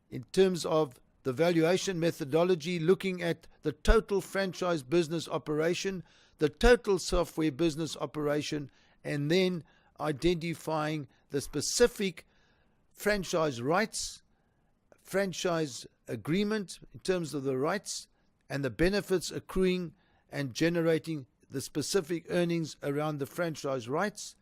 In terms of the valuation methodology, looking at the total franchise business operation, the total software business operation, and then identifying the specific franchise rights, franchise agreement in terms of the rights and the benefits accruing and generating the specific earnings around the franchise rights,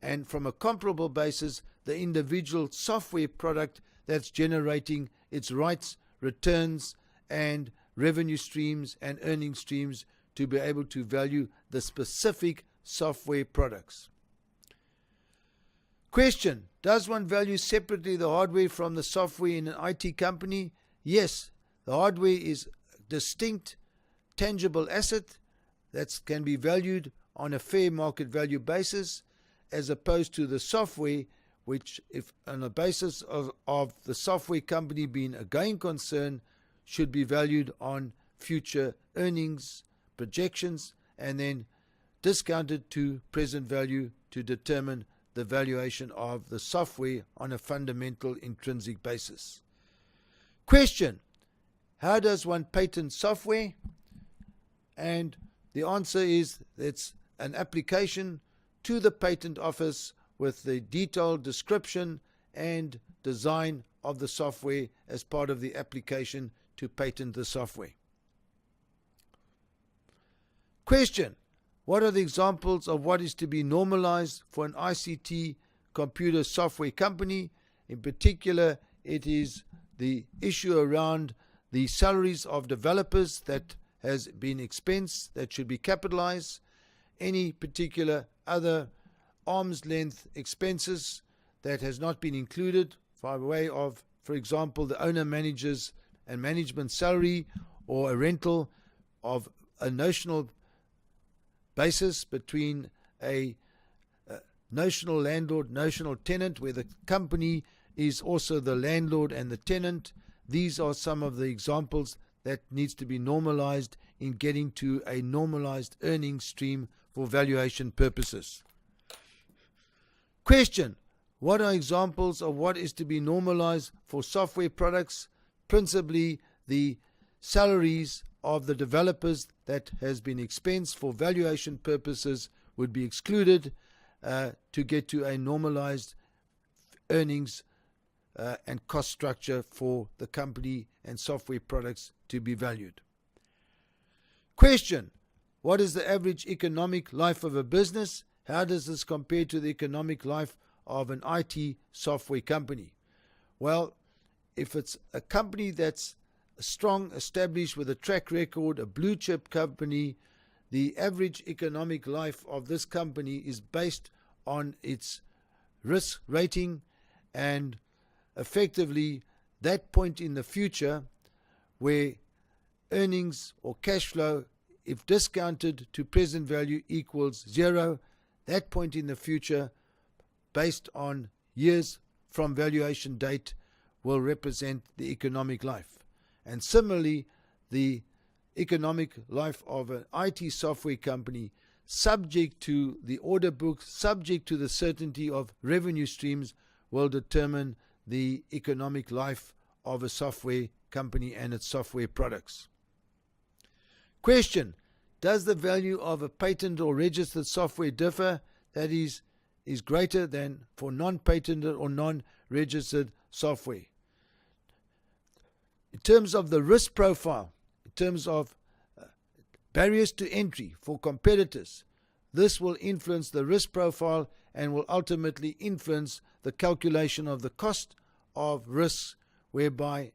and from a comparable basis, the individual software product that's generating its rights, returns and revenue streams and earning streams to be able to value the specific software products. Question: does one value separately the hardware from the software in an IT company? yes, the hardware is distinct, tangible asset that can be valued on a fair market value basis, as opposed to the software, which, if on the basis of the software company being a going concern, should be valued on future earnings, projections, and then discounted to present value to determine the valuation of the software on a fundamental intrinsic basis. Question: how does one patent software? And the answer is it's an application to the patent office with the detailed description and design of the software as part of the application to patent the software. Question: what are the examples of what is to be normalized for an ICT computer software company? In particular, it is the issue around the salaries of developers that has been expensed, that should be capitalized, any particular other arm's length expenses that has not been included by way of, for example, the owner managers and management salary, or a rental of a notional basis between a notional landlord, notional tenant, where the company is also the landlord and the tenant. These are some of the examples that needs to be normalized in getting to a normalized earnings stream for valuation purposes. Question: what are examples of what is to be normalized for software products? Principally the salaries of the developers that has been expensed for valuation purposes would be excluded to get to a normalized earnings and cost structure for the company and software products to be valued. Question: what is the average economic life of a business? How does this compare to the economic life of an IT software company? Well, if it's a company that's strong, established with a track record, a blue chip company, the average economic life of this company is based on its risk rating, and effectively that point in the future where earnings or cash flow, if discounted to present value, equals zero, that point in the future based on years from valuation date will represent the economic life. And similarly, the economic life of an IT software company, subject to the order book, subject to the certainty of revenue streams, will determine the economic life of a software company and its software products. Question: does the value of a patent or registered software differ? That is greater than for non-patented or non-registered software. In terms of the risk profile, in terms of barriers to entry for competitors, this will influence the risk profile and will ultimately influence the calculation of the cost of risks, whereby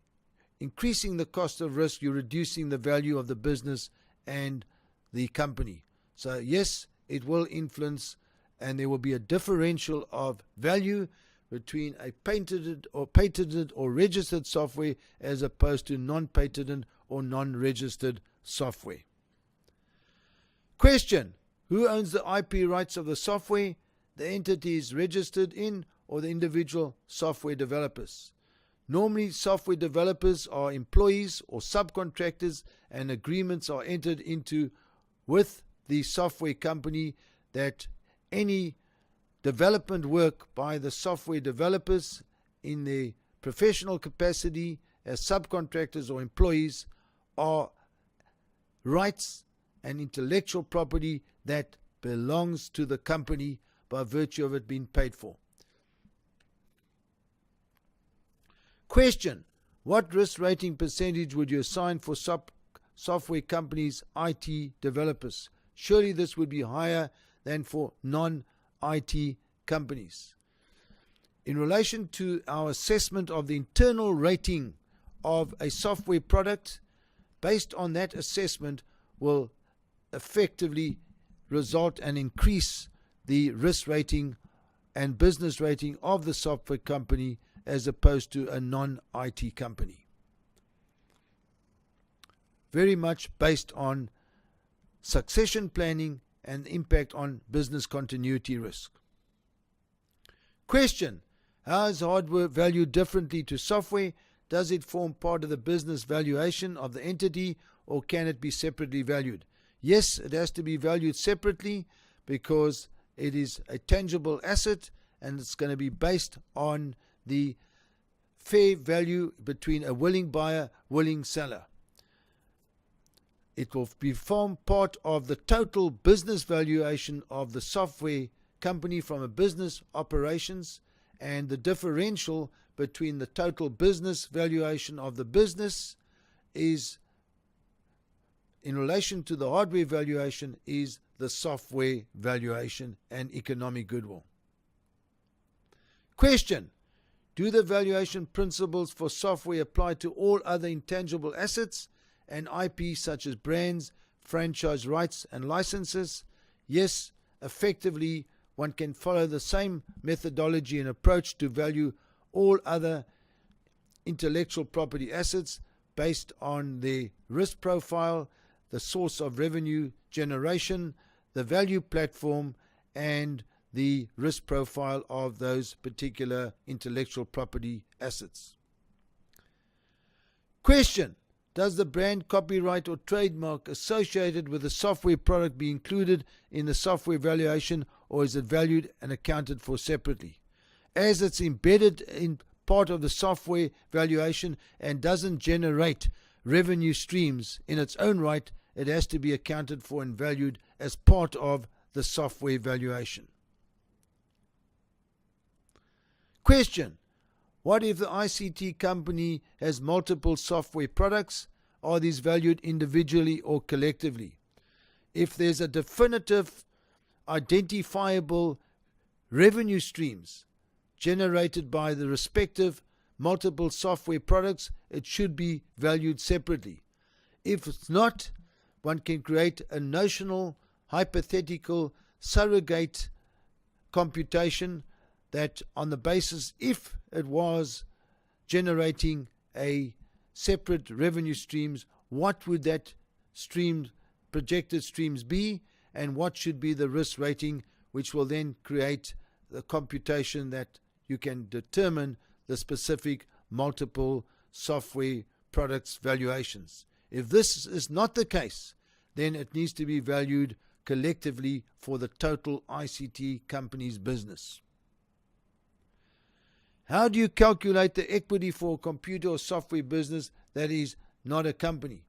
increasing the cost of risk, you're reducing the value of the business and the company. So yes, it will influence, and there will be a differential of value between a patented or registered software as opposed to non-patented or non-registered software. Question: who owns the IP rights of the software? The entity is registered in, or the individual software developers. Normally, software developers are employees or subcontractors, and agreements are entered into with the software company that any development work by the software developers in their professional capacity as subcontractors or employees are rights and intellectual property that belongs to the company by virtue of it being paid for. Question: what risk rating percentage would you assign for software companies' IT developers? Surely this would be higher than for non-IT companies. In relation to our assessment of the internal rating of a software product, based on that assessment will effectively result and increase the risk rating and business rating of the software company as opposed to a non-IT company. very much based on succession planning and the impact on business continuity risk. Question: how is hardware valued differently to software? Does it form part of the business valuation of the entity, or can it be separately valued? Yes, it has to be valued separately because it is a tangible asset and it's going to be based on the fair value between a willing buyer, willing seller. It will form part of the total business valuation of the software company from a business operations, and the differential between the total business valuation of the business is, in relation to the hardware valuation, is the software valuation and economic goodwill. Question: do the valuation principles for software apply to all other intangible assets and IP such as brands, franchise rights and licenses? Yes, effectively one can follow the same methodology and approach to value all other intellectual property assets based on their risk profile, the source of revenue generation, the value platform, and the risk profile of those particular intellectual property assets. Question: does the brand, copyright or trademark associated with the software product be included in the software valuation, or is it valued and accounted for separately? As it's embedded in part of the software valuation and doesn't generate revenue streams in its own right, it has to be accounted for and valued as part of the software valuation. Question: what if the ICT company has multiple software products? Are these valued individually or collectively? If there's a definitive, identifiable revenue streams generated by the respective multiple software products, it should be valued separately. If it's not, one can create a notional, hypothetical, surrogate computation that, on the basis, if it was generating a separate revenue streams, what would that stream, projected streams be, and what should be the risk rating, which will then create the computation that you can determine the specific multiple software products valuations. If this is not the case, then it needs to be valued collectively for the total ICT company's business. How do you calculate the equity for a computer or software business that is not a company?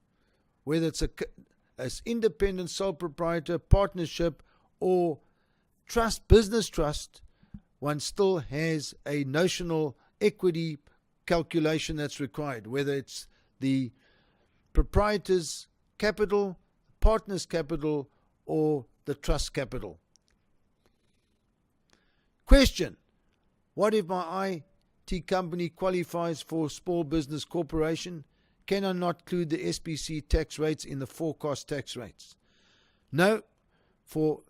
Whether it's an independent sole proprietor, partnership, or business trust, one still has a notional equity calculation that's required, whether it's the proprietor's capital, partner's capital, or the trust capital. Question: what if my IT company qualifies for small business corporation? Can I not include the SBC tax rates in the forecast tax rates? No. For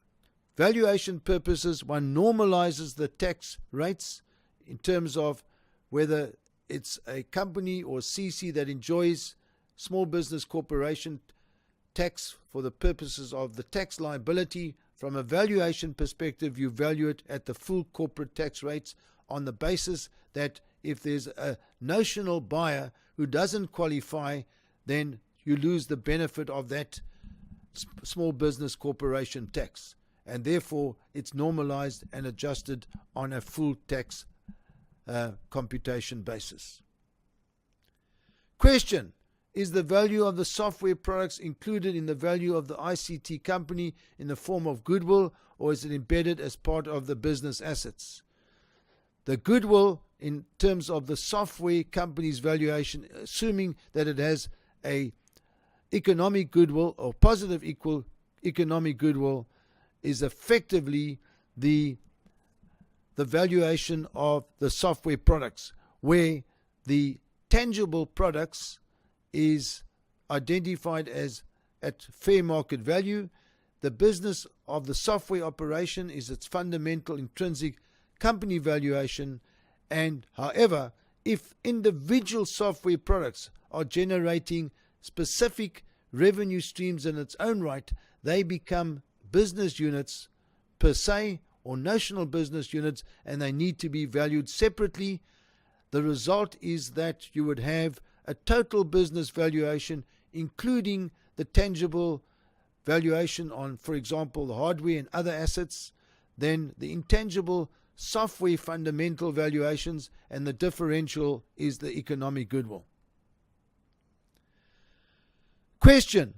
valuation purposes, one normalizes the tax rates in terms of whether it's a company or CC that enjoys small business corporation tax for the purposes of the tax liability. From a valuation perspective, you value it at the full corporate tax rates on the basis that if there's a notional buyer who doesn't qualify, then you lose the benefit of that small business corporation tax, and therefore it's normalized and adjusted on a full tax computation basis. Question: is the value of the software products included in the value of the ICT company in the form of goodwill, or is it embedded as part of the business assets? The goodwill, in terms of the software company's valuation, assuming that it has a economic goodwill or positive economic goodwill, is effectively the valuation of the software products, where the tangible products is identified as at fair market value. The business of the software operation is its fundamental intrinsic company valuation, and however, if individual software products are generating specific revenue streams in its own right. They become business units per se, or notional business units, and they need to be valued separately. The result is that you would have a total business valuation, including the tangible valuation on, for example, the hardware and other assets, then the intangible software fundamental valuations, and the differential is the economic goodwill. Question: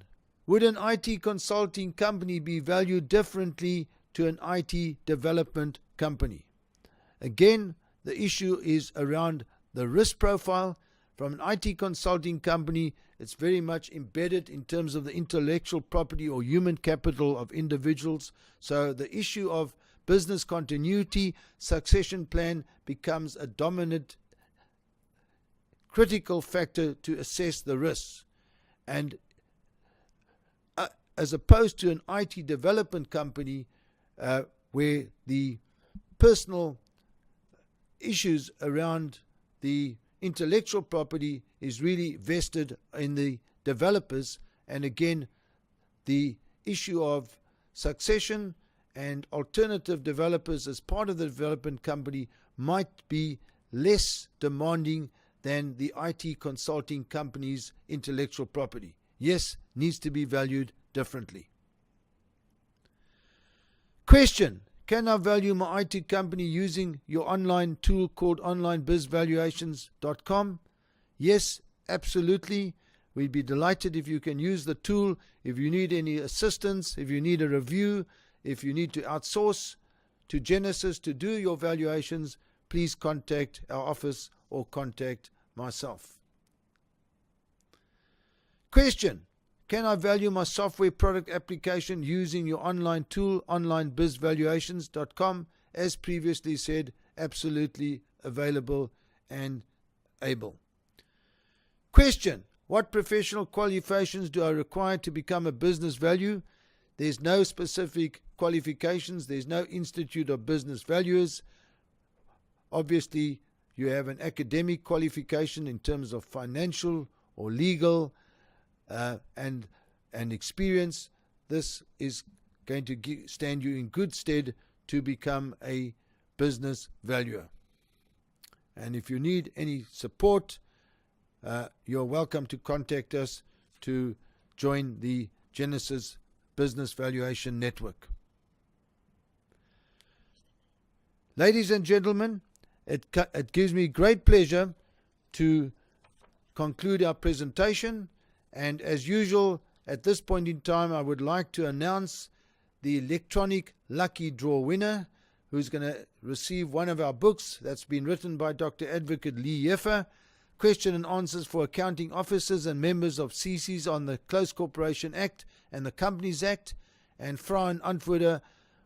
would an IT consulting company be valued differently to an IT development company? Again, the issue is around the risk profile. From an IT consulting company, it's very much embedded in terms of the intellectual property or human capital of individuals. So the issue of business continuity, succession plan becomes a dominant critical factor to assess the risks. And as opposed to an IT development company where the personal issues around the intellectual property is really vested in the developers, and again the issue of succession and alternative developers as part of the development company might be less demanding than the IT consulting company's intellectual property. Yes, needs to be valued differently. Question: can I value my IT company using your online tool called onlinebizvaluations.com? Yes, absolutely. We'd be delighted if you can use the tool. If you need any assistance, if you need a review, if you need to outsource to Genesis to do your valuations, please contact our office or contact myself. Question: can I value my software product application using your online tool, onlinebizvaluations.com? As previously said, absolutely available and able. Question: what professional qualifications do I require to become a business value? There's no specific qualifications. There's no Institute of Business Valuers. Obviously, you have an academic qualification in terms of financial or legal and experience. This is going to stand you in good stead to become a business valuer. And if you need any support, you're welcome to contact us to join the Genesis Business Valuation Network. Ladies and gentlemen, it gives me great pleasure to conclude our presentation. And as usual, at this point in time, I would like to announce the electronic lucky draw winner, who's going to receive one of our books that's been written by Dr. Advocate Lee Jeffer, Question and Answers for Accounting Officers and Members of CCs on the Close Corporation Act and the Companies Act, and Vra en Antwoorde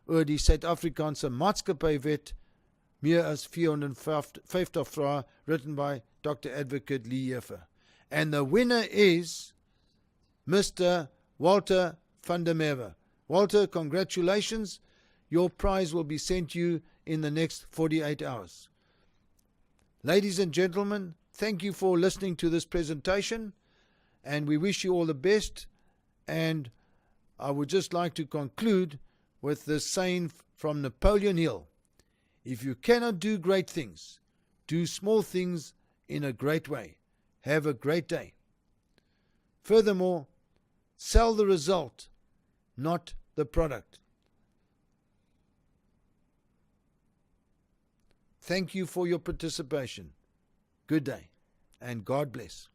oor die Suid-Afrikaanse Maatskappywet, meer as 450 vrae, written by Dr. Advocate Lee Jeffer. And the winner is Mr. Walter van der Merwe. Walter, congratulations. Your prize will be sent you in the next 48 hours. Ladies and gentlemen, thank you for listening to this presentation, and we wish you all the best. And I would just like to conclude with this saying from Napoleon Hill: if you cannot do great things, do small things in a great way. Have a great day. Furthermore, sell the result, not the product. Thank you for your participation. Good day, and God bless.